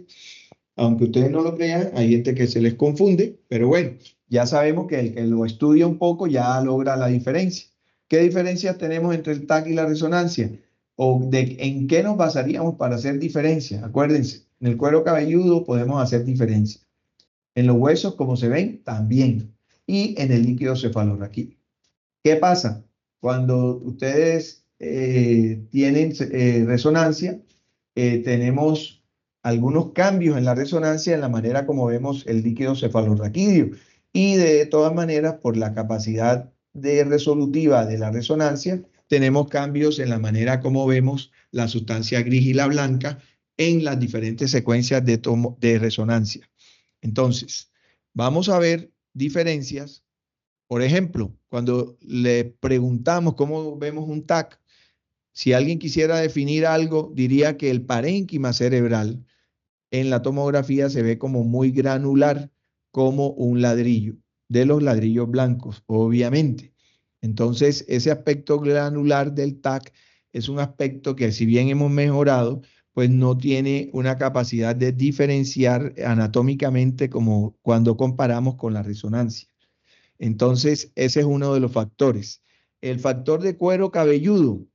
aunque ustedes no lo crean, hay gente que se les confunde, pero bueno, ya sabemos que el que lo estudia un poco ya logra la diferencia. ¿Qué diferencias tenemos entre el TAC y la resonancia? ¿O en qué nos basaríamos para hacer diferencia? Acuérdense, en el cuero cabelludo podemos hacer diferencia. En los huesos, como se ven, también. Y en el líquido cefalorraquídeo. ¿Qué pasa? Cuando ustedes tienen resonancia, tenemos algunos cambios en la resonancia en la manera como vemos el líquido cefalorraquídeo. Y de todas maneras, por la capacidad resolutiva de la resonancia, tenemos cambios en la manera como vemos la sustancia gris y la blanca en las diferentes secuencias de resonancia. Entonces, vamos a ver diferencias. Por ejemplo, cuando le preguntamos cómo vemos un TAC, si alguien quisiera definir algo, diría que el parénquima cerebral en la tomografía se ve como muy granular, como un ladrillo, de los ladrillos blancos, obviamente. Entonces, ese aspecto granular del TAC es un aspecto que, si bien hemos mejorado, pues no tiene una capacidad de diferenciar anatómicamente como cuando comparamos con la resonancia. Entonces, ese es uno de los factores. El factor de cuero cabelludo,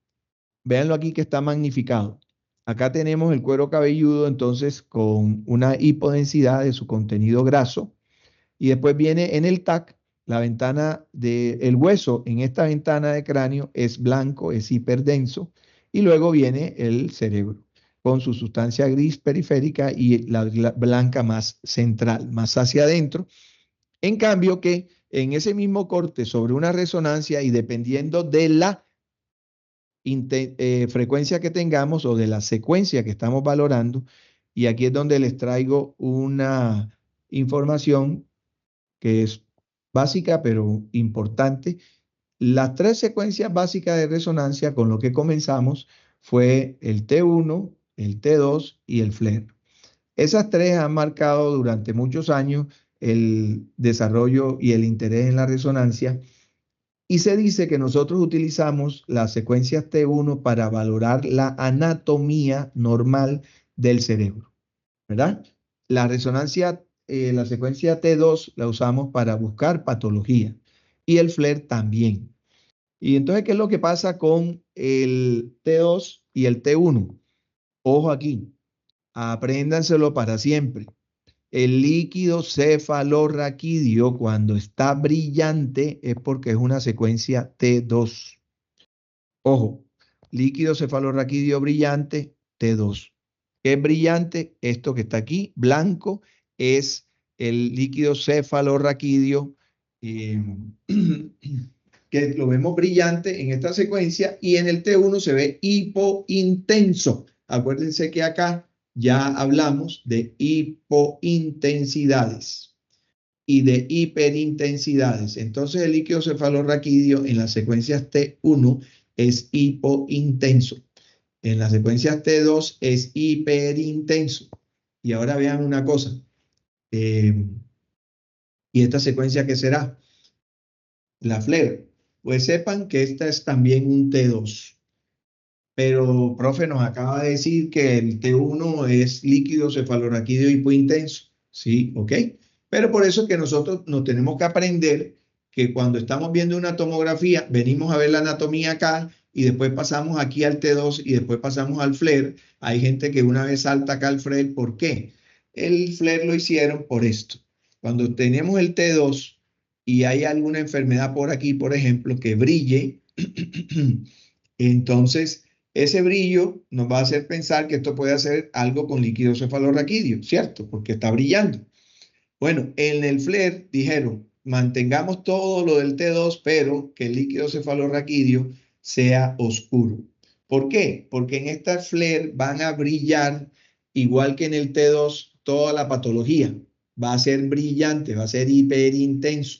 véanlo aquí que está magnificado. Acá tenemos el cuero cabelludo entonces con una hipodensidad de su contenido graso y después viene en el TAC la ventana del hueso. En esta ventana de cráneo es blanco, es hiperdenso y luego viene el cerebro con su sustancia gris periférica y la blanca más central, más hacia adentro. En cambio que en ese mismo corte sobre una resonancia y dependiendo de la frecuencia que tengamos o de la secuencia que estamos valorando, y aquí es donde les traigo una información que es básica pero importante. Las tres secuencias básicas de resonancia con lo que comenzamos fue el T1, el T2 y el FLAIR. Esas tres han marcado durante muchos años el desarrollo y el interés en la resonancia. Y se dice que nosotros utilizamos las secuencias T1 para valorar la anatomía normal del cerebro, ¿verdad? La resonancia, la secuencia T2 la usamos para buscar patología y el FLAIR también. Y entonces, ¿qué es lo que pasa con el T2 y el T1? Ojo aquí, apréndanselo para siempre. El líquido cefalorraquídeo, cuando está brillante, es porque es una secuencia T2. Ojo, líquido cefalorraquídeo brillante, T2. ¿Qué es brillante? Esto que está aquí, blanco, es el líquido cefalorraquídeo, que lo vemos brillante en esta secuencia, y en el T1 se ve hipointenso. Acuérdense que acá ya hablamos de hipointensidades y de hiperintensidades. Entonces el líquido cefalorraquídeo en las secuencias T1 es hipointenso. En las secuencias T2 es hiperintenso. Y ahora vean una cosa. ¿Y esta secuencia qué será? La FLAIR. Pues sepan que esta es también un T2. Pero, profe, nos acaba de decir que el T1 es líquido cefalorraquídeo hipointenso. Sí, ok. Pero por eso es que nosotros nos tenemos que aprender que cuando estamos viendo una tomografía, venimos a ver la anatomía acá y después pasamos aquí al T2 y después pasamos al FLAIR. Hay gente que una vez salta acá al FLAIR. ¿Por qué? El FLAIR lo hicieron por esto. Cuando tenemos el T2 y hay alguna enfermedad por aquí, por ejemplo, que brille, entonces Ese brillo nos va a hacer pensar que esto puede hacer algo con líquido cefalorraquídeo, ¿cierto? Porque está brillando. Bueno, en el FLAIR dijeron, mantengamos todo lo del T2, pero que el líquido cefalorraquídeo sea oscuro. ¿Por qué? Porque en esta FLAIR van a brillar, igual que en el T2, toda la patología. Va a ser brillante, va a ser hiperintenso.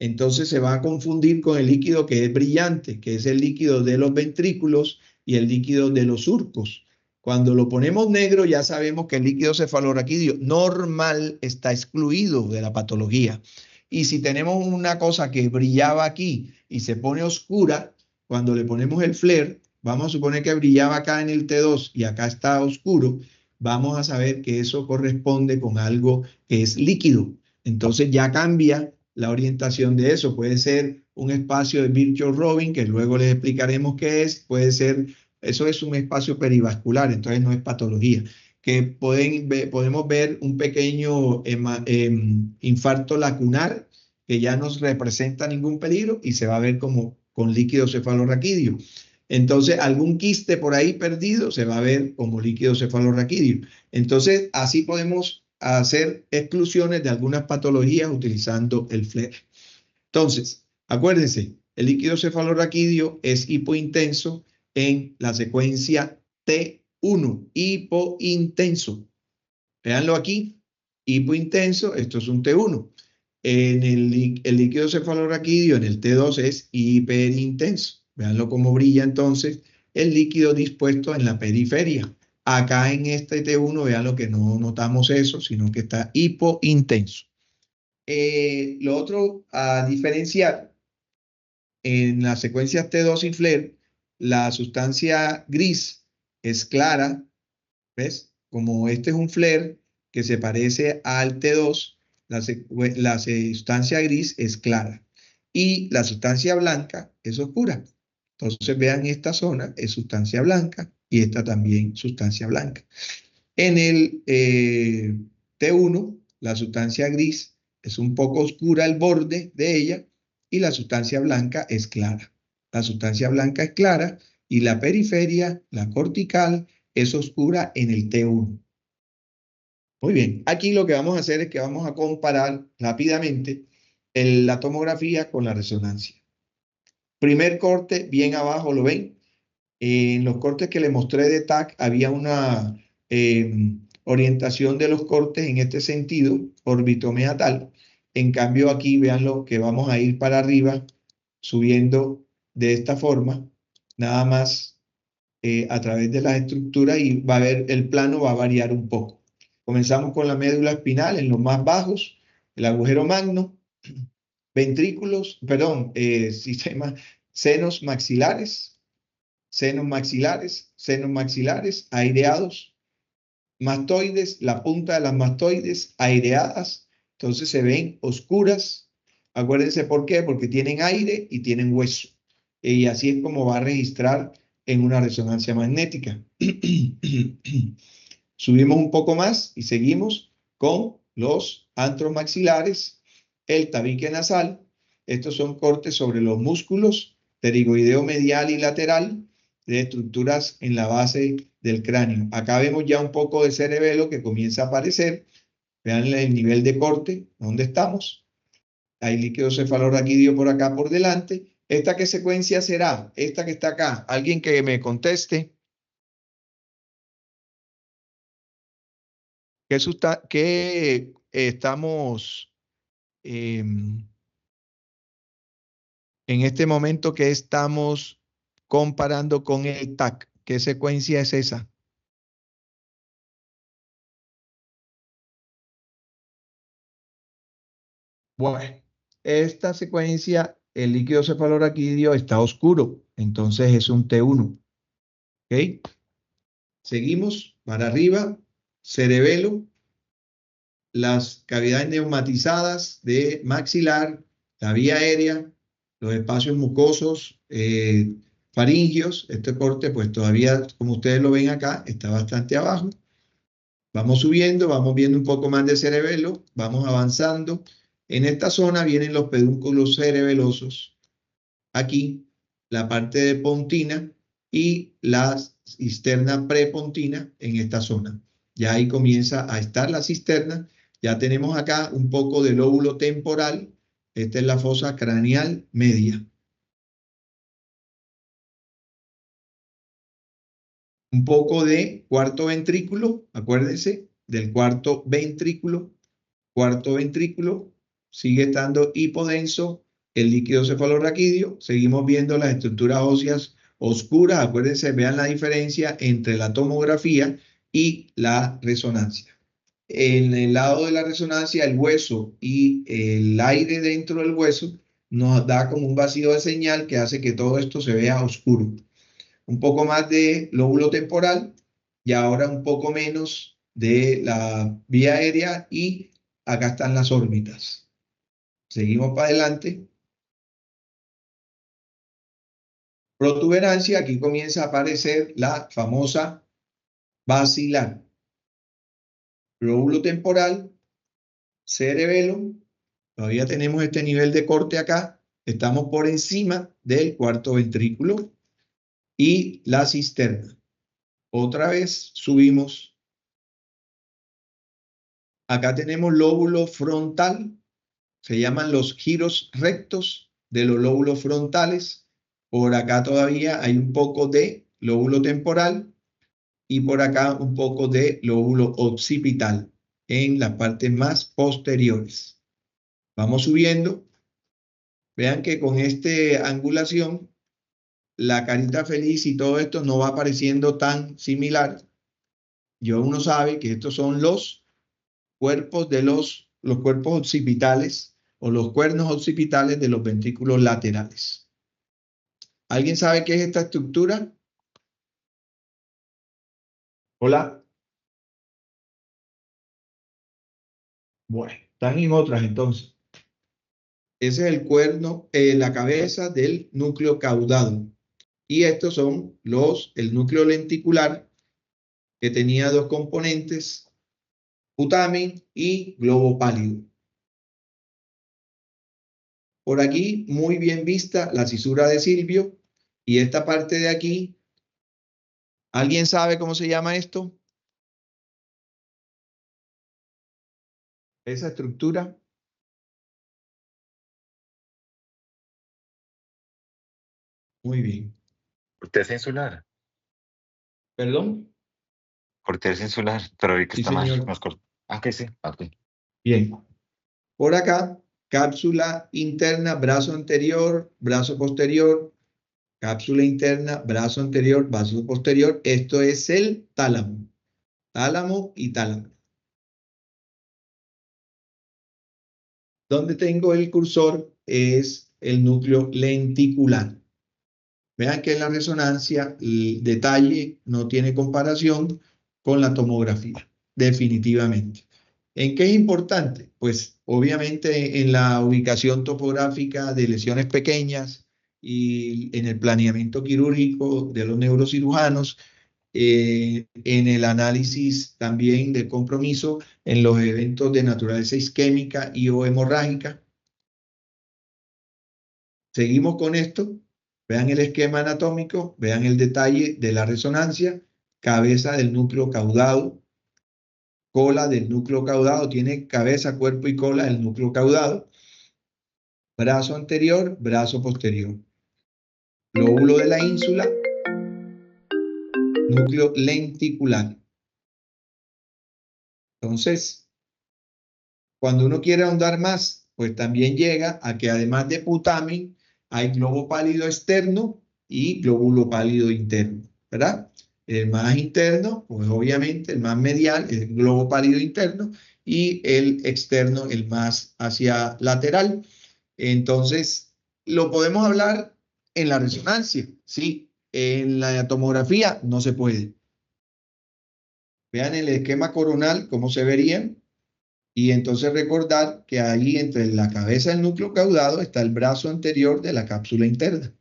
Entonces se va a confundir con el líquido que es brillante, que es el líquido de los ventrículos y el líquido de los surcos. Cuando lo ponemos negro ya sabemos que el líquido cefalorraquídeo normal está excluido de la patología. Y si tenemos una cosa que brillaba aquí y se pone oscura, cuando le ponemos el FLAIR, vamos a suponer que brillaba acá en el T2 y acá está oscuro, vamos a saber que eso corresponde con algo que es líquido. Entonces ya cambia la orientación de eso. Puede ser un espacio de Virchow Robin, que luego les explicaremos qué es, puede ser... Eso es un espacio perivascular, entonces no es patología. Que podemos ver un pequeño infarto lacunar que ya no representa ningún peligro y se va a ver como con líquido cefalorraquídeo. Entonces, algún quiste por ahí perdido se va a ver como líquido cefalorraquídeo. Entonces, así podemos hacer exclusiones de algunas patologías utilizando el FLAIR. Entonces, acuérdense, el líquido cefalorraquídeo es hipointenso en la secuencia T1, hipointenso. Véanlo aquí, hipointenso, esto es un T1. En el líquido cefalorraquídeo, en el T2 es hiperintenso. Véanlo cómo brilla entonces el líquido dispuesto en la periferia. Acá en este T1, vean lo que no notamos eso, sino que está hipointenso. Lo otro a diferenciar, en las secuencias T2 y FLAIR, la sustancia gris es clara, ¿ves? Como este es un FLAIR que se parece al T2, la sustancia gris es clara y la sustancia blanca es oscura. Entonces vean, esta zona es sustancia blanca y esta también sustancia blanca. En el T1, la sustancia gris es un poco oscura el borde de ella y la sustancia blanca es clara. La sustancia blanca es clara y la periferia, la cortical, es oscura en el T1. Muy bien, aquí lo que vamos a hacer es que vamos a comparar rápidamente la tomografía con la resonancia. Primer corte, bien abajo, ¿lo ven? En los cortes que les mostré de TAC había una orientación de los cortes en este sentido, orbitomeatal. En cambio aquí, veanlo, que vamos a ir para arriba, subiendo de esta forma, nada más a través de las estructuras, y va a ver, el plano va a variar un poco. Comenzamos con la médula espinal en los más bajos, el agujero magno, ventrículos, perdón, senos maxilares, senos maxilares aireados, mastoides, la punta de las mastoides aireadas, entonces se ven oscuras. Acuérdense por qué, porque tienen aire y tienen hueso. Y así es como va a registrar en una resonancia magnética. Subimos un poco más y seguimos con los antros maxilares, el tabique nasal. Estos son cortes sobre los músculos pterigoideo medial y lateral de estructuras en la base del cráneo. Acá vemos ya un poco de cerebelo que comienza a aparecer. Vean el nivel de corte, ¿dónde estamos? Hay líquido cefalorraquídeo por acá por delante. ¿Esta qué secuencia será? Esta que está acá. ¿Alguien que me conteste? ¿Qué estamos en este momento que estamos comparando con el TAC? ¿Qué secuencia es esa? Bueno, esta secuencia, el líquido cefalorraquídeo está oscuro, entonces es un T1. ¿Ok? Seguimos para arriba, cerebelo, las cavidades neumatizadas de maxilar, la vía aérea, los espacios mucosos, faringios. Este corte, pues todavía, como ustedes lo ven acá, está bastante abajo. Vamos subiendo, vamos viendo un poco más de cerebelo, vamos avanzando. En esta zona vienen los pedúnculos cerebelosos. Aquí, la parte de pontina, y la cisterna prepontina en esta zona. Ya ahí comienza a estar la cisterna. Ya tenemos acá un poco de lóbulo temporal. Esta es la fosa craneal media. Un poco de cuarto ventrículo, acuérdense del cuarto ventrículo. Cuarto ventrículo sigue estando hipodenso, el líquido cefalorraquídeo. Seguimos viendo las estructuras óseas oscuras. Acuérdense, vean la diferencia entre la tomografía y la resonancia. En el lado de la resonancia, el hueso y el aire dentro del hueso nos da como un vacío de señal que hace que todo esto se vea oscuro. Un poco más de lóbulo temporal y ahora un poco menos de la vía aérea, y acá están las órbitas. Seguimos para adelante. Protuberancia, aquí comienza a aparecer la famosa basilar. Lóbulo temporal, cerebelo. Todavía tenemos este nivel de corte acá. Estamos por encima del cuarto ventrículo y la cisterna. Otra vez subimos. Acá tenemos lóbulo frontal. Se llaman los giros rectos de los lóbulos frontales. Por acá todavía hay un poco de lóbulo temporal y por acá un poco de lóbulo occipital en las partes más posteriores. Vamos subiendo. Vean que con esta angulación, la carita feliz y todo esto no va apareciendo tan similar. Uno sabe que estos son los cuerpos de los cuerpos occipitales o los cuernos occipitales de los ventrículos laterales. ¿Alguien sabe qué es esta estructura? Hola. Bueno, están en otras entonces. Ese es el cuerno, la cabeza del núcleo caudado. Y estos son el núcleo lenticular, que tenía dos componentes, putamen y globo pálido. Por aquí, muy bien vista la cisura de Silvio. Y esta parte de aquí, ¿alguien sabe cómo se llama esto? Esa estructura. Muy bien. Corteza insular. ¿Perdón? Corteza insular, pero vi que Sí, está más, señor. más corto. Ah, que sí. Ok. Bien. Por acá, cápsula interna, brazo anterior, brazo posterior, cápsula interna, brazo anterior, brazo posterior. Esto es el tálamo. Tálamo y tálamo. Donde tengo el cursor es el núcleo lenticular. Vean que en la resonancia el detalle no tiene comparación con la tomografía, definitivamente. ¿En qué es importante? Pues obviamente en la ubicación topográfica de lesiones pequeñas y en el planeamiento quirúrgico de los neurocirujanos, en el análisis también de compromiso en los eventos de naturaleza isquémica y o hemorrágica. Seguimos con esto. Vean el esquema anatómico, vean el detalle de la resonancia, cabeza del núcleo caudado, cola del núcleo caudado, tiene cabeza, cuerpo y cola del núcleo caudado, brazo anterior, brazo posterior, lóbulo de la ínsula, núcleo lenticular. Entonces, cuando uno quiere ahondar más, pues también llega a que además de putamen, hay globo pálido externo y glóbulo pálido interno, ¿verdad? El más interno, pues obviamente el más medial, es el globo pálido interno, y el externo, el más hacia lateral. Entonces, lo podemos hablar en la resonancia, sí. En la tomografía no se puede. Vean el esquema coronal, cómo se vería. Y entonces recordar que ahí entre la cabeza del núcleo caudado está el brazo anterior de la cápsula interna.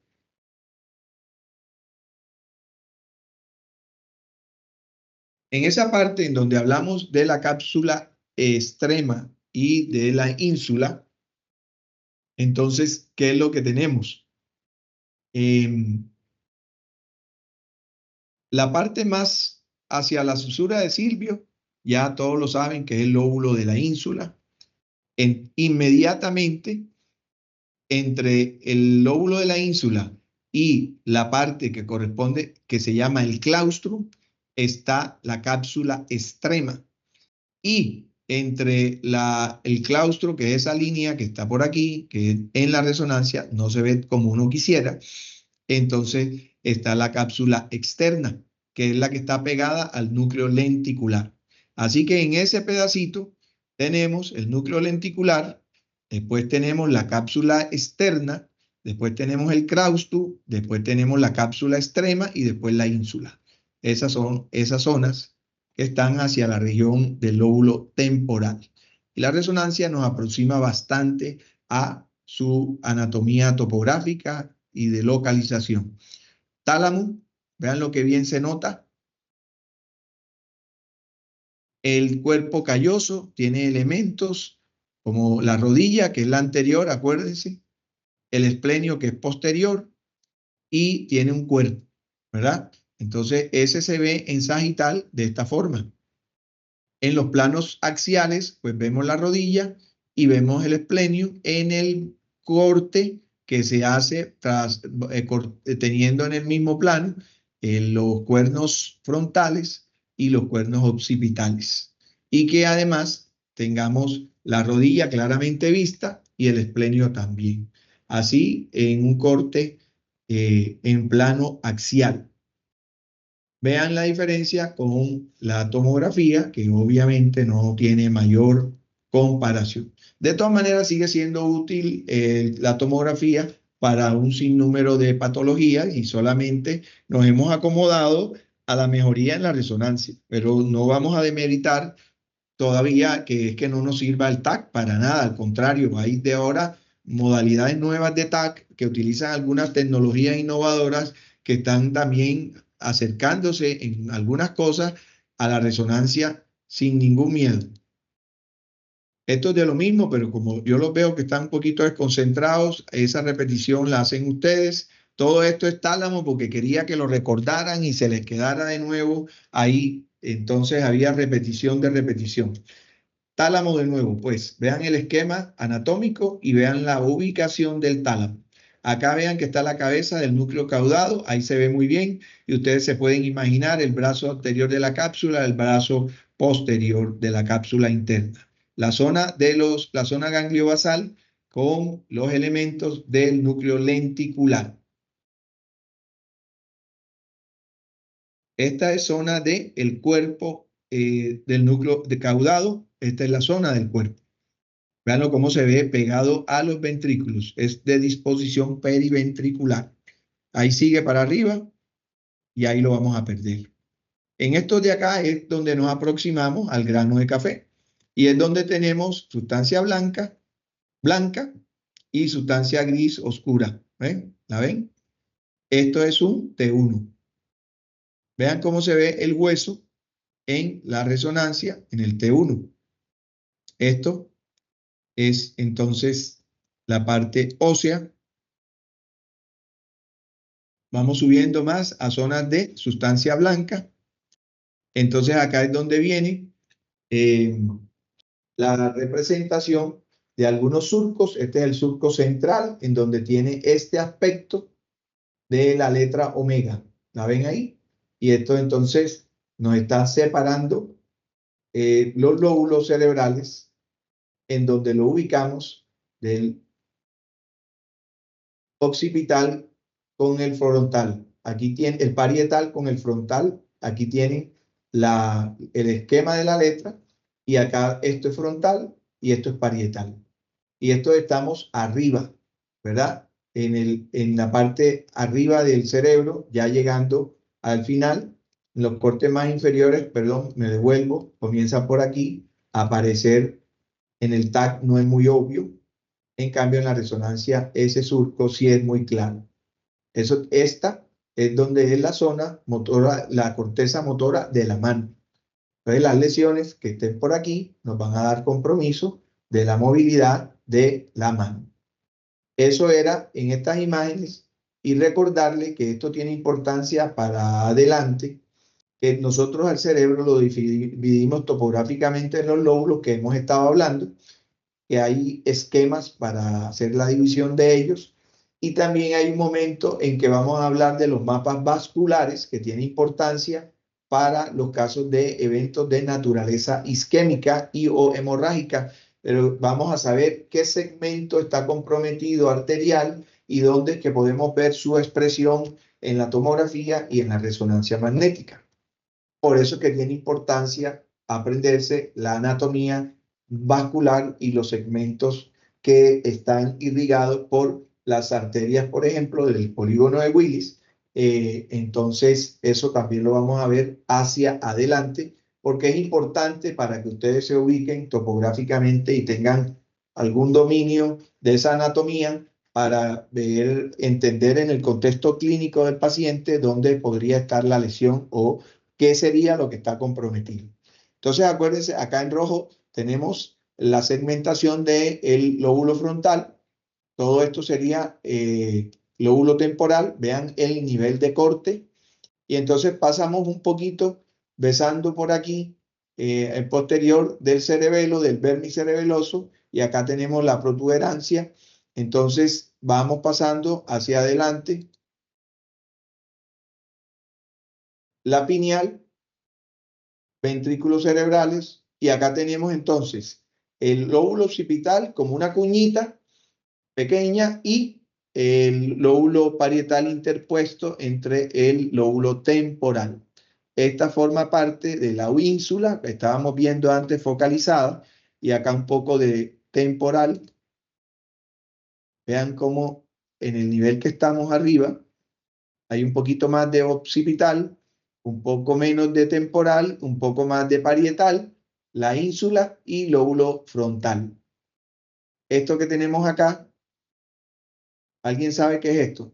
En esa parte en donde hablamos de la cápsula extrema y de la ínsula, entonces, ¿qué es lo que tenemos? La parte más hacia la susura de Silvio, ya todos lo saben que es el lóbulo de la ínsula. Inmediatamente entre el lóbulo de la ínsula y la parte que corresponde, que se llama el claustrum, está la cápsula extrema. Y entre el claustro, que es esa línea que está por aquí, que en la resonancia no se ve como uno quisiera, entonces está la cápsula externa, que es la que está pegada al núcleo lenticular. Así que en ese pedacito tenemos el núcleo lenticular, después tenemos la cápsula externa, después tenemos el claustro, después tenemos la cápsula extrema y después la ínsula. Esas son esas zonas que están hacia la región del lóbulo temporal. Y la resonancia nos aproxima bastante a su anatomía topográfica y de localización. Tálamo, vean lo que bien se nota. El cuerpo calloso tiene elementos como la rodilla, que es la anterior, acuérdense, el esplenio, que es posterior, y tiene un cuerpo, ¿verdad? Entonces, ese se ve en sagital de esta forma. En los planos axiales, pues vemos la rodilla y vemos el esplenio en el corte que se hace teniendo en el mismo plano los cuernos frontales y los cuernos occipitales. Y que además tengamos la rodilla claramente vista y el esplenio también. Así en un corte en plano axial. Vean la diferencia con la tomografía, que obviamente no tiene mayor comparación. De todas maneras, sigue siendo útil la tomografía para un sinnúmero de patologías y solamente nos hemos acomodado a la mejoría en la resonancia, pero no vamos a demeritar todavía que es que no nos sirva el TAC para nada, al contrario, hay de ahora modalidades nuevas de TAC que utilizan algunas tecnologías innovadoras que están también acercándose en algunas cosas a la resonancia sin ningún miedo. Esto es de lo mismo, pero como yo los veo que están un poquito desconcentrados, esa repetición la hacen ustedes. Todo esto es tálamo porque quería que lo recordaran y se les quedara de nuevo ahí. Entonces había repetición de repetición. Tálamo de nuevo, pues vean el esquema anatómico y vean la ubicación del tálamo. Acá vean que está la cabeza del núcleo caudado, ahí se ve muy bien y ustedes se pueden imaginar el brazo anterior de la cápsula, el brazo posterior de la cápsula interna. La zona gangliobasal con los elementos del núcleo lenticular. Esta es zona del cuerpo del núcleo de caudado. Esta es la zona del cuerpo. Veanlo cómo se ve pegado a los ventrículos. Es de disposición periventricular. Ahí sigue para arriba y ahí lo vamos a perder. En estos de acá es donde nos aproximamos al grano de café. Y es donde tenemos sustancia blanca y sustancia gris oscura. ¿Ven? ¿La ven? Esto es un T1. Vean cómo se ve el hueso en la resonancia en el T1. Esto es entonces la parte ósea. Vamos subiendo más a zonas de sustancia blanca. Entonces acá es donde viene la representación de algunos surcos. Este es el surco central en donde tiene este aspecto de la letra omega. ¿La ven ahí? Y esto entonces nos está separando los lóbulos cerebrales en donde lo ubicamos del occipital con el frontal. Aquí tiene el parietal con el frontal. Aquí tiene el esquema de la letra y acá esto es frontal y esto es parietal. Y esto estamos arriba, ¿verdad? En la parte arriba del cerebro, ya llegando al final, en los cortes más inferiores, perdón, me devuelvo, comienza por aquí a aparecer en el TAC, no es muy obvio. En cambio, en la resonancia, ese surco sí es muy claro. Esta es donde es la zona motora, la corteza motora de la mano. Entonces, las lesiones que estén por aquí nos van a dar compromiso de la movilidad de la mano. Eso era en estas imágenes y recordarle que esto tiene importancia para adelante que nosotros al cerebro lo dividimos topográficamente en los lóbulos que hemos estado hablando, que hay esquemas para hacer la división de ellos, y también hay un momento en que vamos a hablar de los mapas vasculares, que tiene importancia para los casos de eventos de naturaleza isquémica y o hemorrágica, pero vamos a saber qué segmento está comprometido arterial y dónde es que podemos ver su expresión en la tomografía y en la resonancia magnética. Por eso es que tiene importancia aprenderse la anatomía vascular y los segmentos que están irrigados por las arterias, por ejemplo, del polígono de Willis. Entonces, eso también lo vamos a ver hacia adelante, porque es importante para que ustedes se ubiquen topográficamente y tengan algún dominio de esa anatomía para ver, entender en el contexto clínico del paciente dónde podría estar la lesión o qué sería lo que está comprometido. Entonces, acuérdense, acá en rojo tenemos la segmentación del lóbulo frontal. Todo esto sería lóbulo temporal. Vean el nivel de corte. Y entonces pasamos un poquito besando por aquí el posterior del cerebelo, del vértice cerebeloso. Y acá tenemos la protuberancia. Entonces, vamos pasando hacia adelante. La pineal, ventrículos cerebrales, y acá tenemos entonces el lóbulo occipital como una cuñita pequeña y el lóbulo parietal interpuesto entre el lóbulo temporal. Esta forma parte de la ínsula que estábamos viendo antes focalizada, y acá un poco de temporal. Vean cómo en el nivel que estamos arriba hay un poquito más de occipital, un poco menos de temporal, un poco más de parietal, la ínsula y lóbulo frontal. Esto que tenemos acá, ¿alguien sabe qué es esto?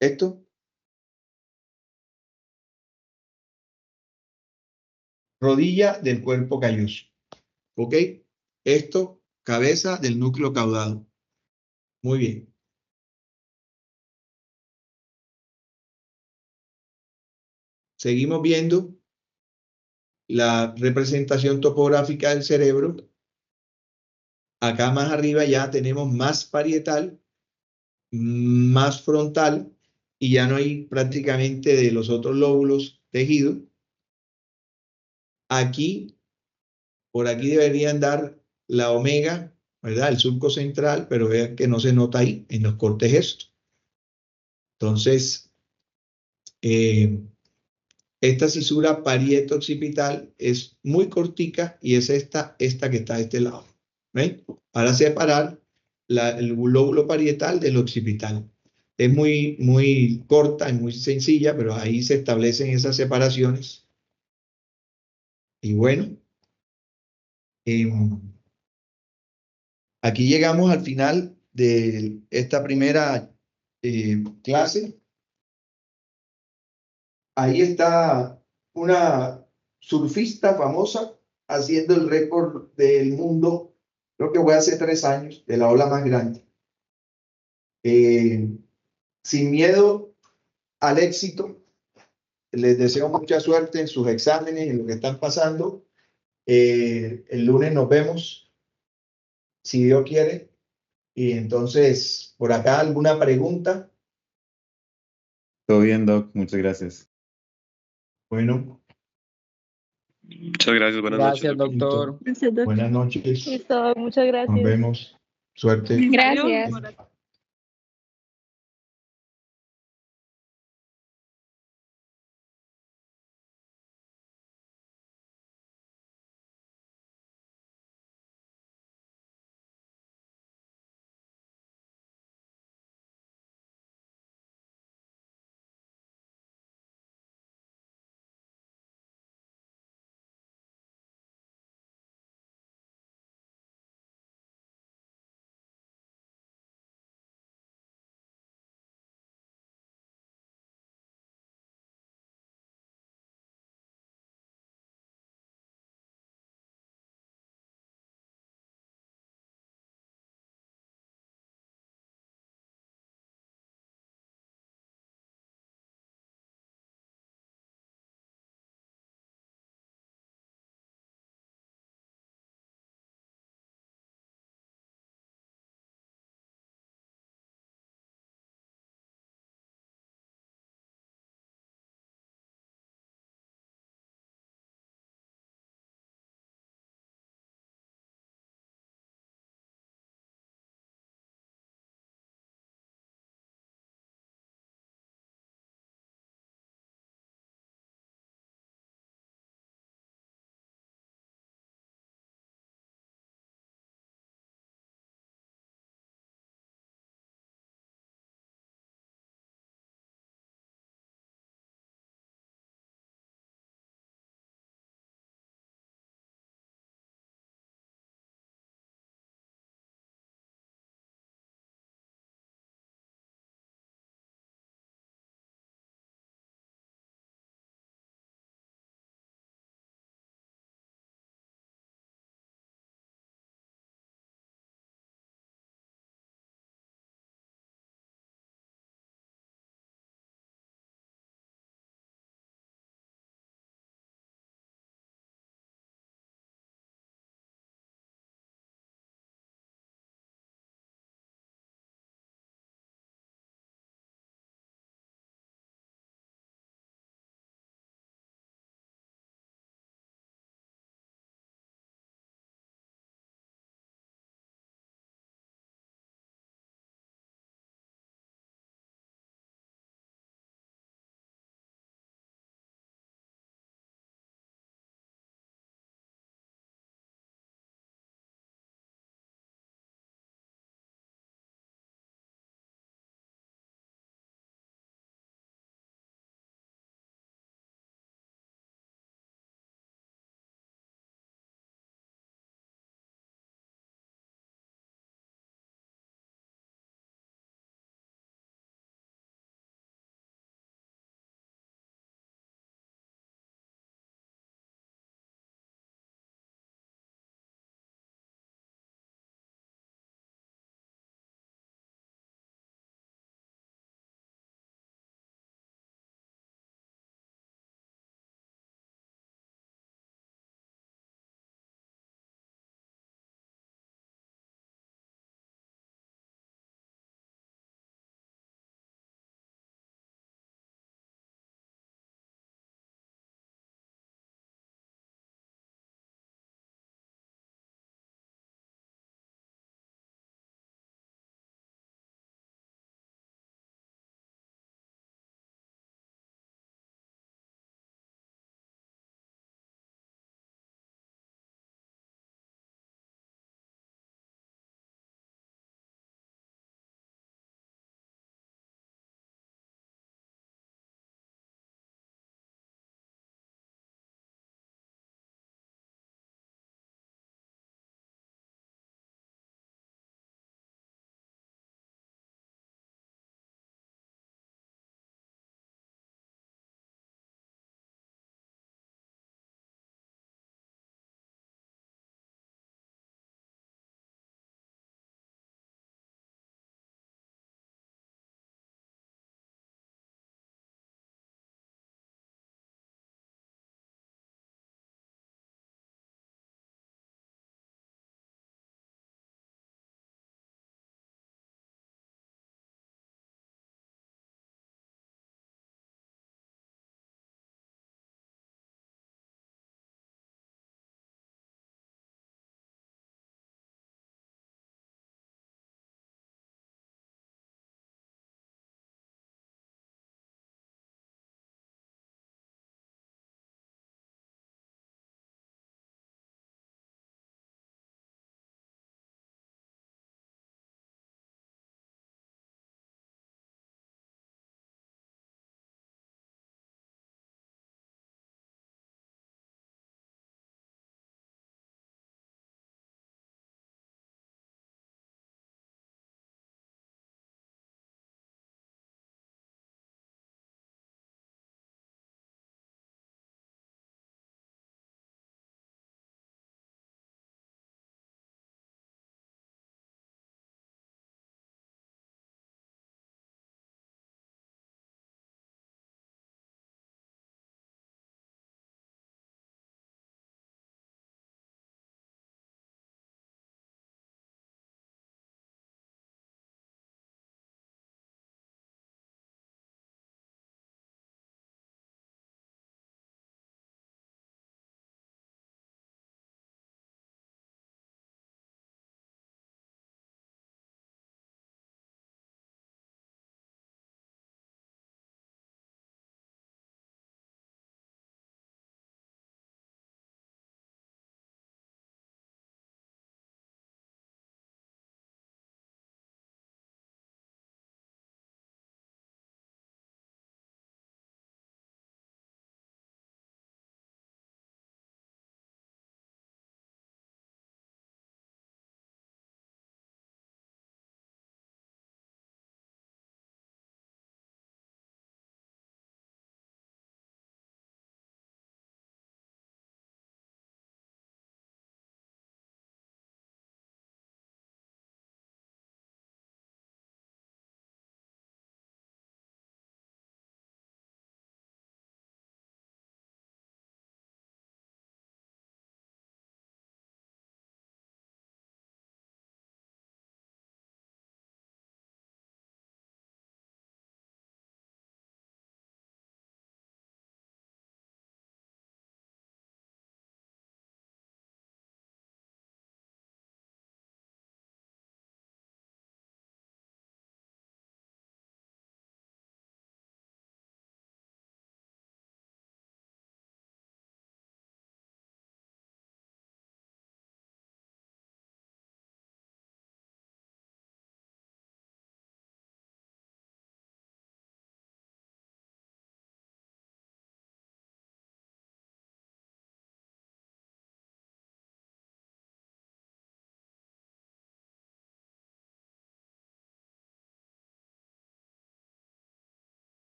Esto, rodilla del cuerpo calloso. ¿Ok? Esto, cabeza del núcleo caudado. Muy bien. Seguimos viendo la representación topográfica del cerebro. Acá más arriba ya tenemos más parietal, más frontal, y ya no hay prácticamente de los otros lóbulos tejido. Aquí, por aquí deberían dar la omega, ¿verdad? El surco central, pero vean que no se nota ahí en los cortes estos. Entonces, esta cisura parieto-occipital es muy cortica y es esta que está de este lado. ¿Ven? Para separar el lóbulo parietal del occipital. Es muy corta y muy sencilla, pero ahí se establecen esas separaciones. Y bueno, aquí llegamos al final de esta primera clase. Ahí está una surfista famosa haciendo el récord del mundo, creo que fue hace 3 años, de la ola más grande. Sin miedo al éxito, les deseo mucha suerte en sus exámenes y en lo que están pasando. El lunes nos vemos, si Dios quiere. Y entonces, por acá, ¿alguna pregunta? Todo bien, Doc. Muchas gracias. Bueno, Muchas gracias, buenas noches. Gracias, doctor. Gracias, doctor. buenas noches. Listo, muchas Nos gracias. vemos. Suerte. Gracias.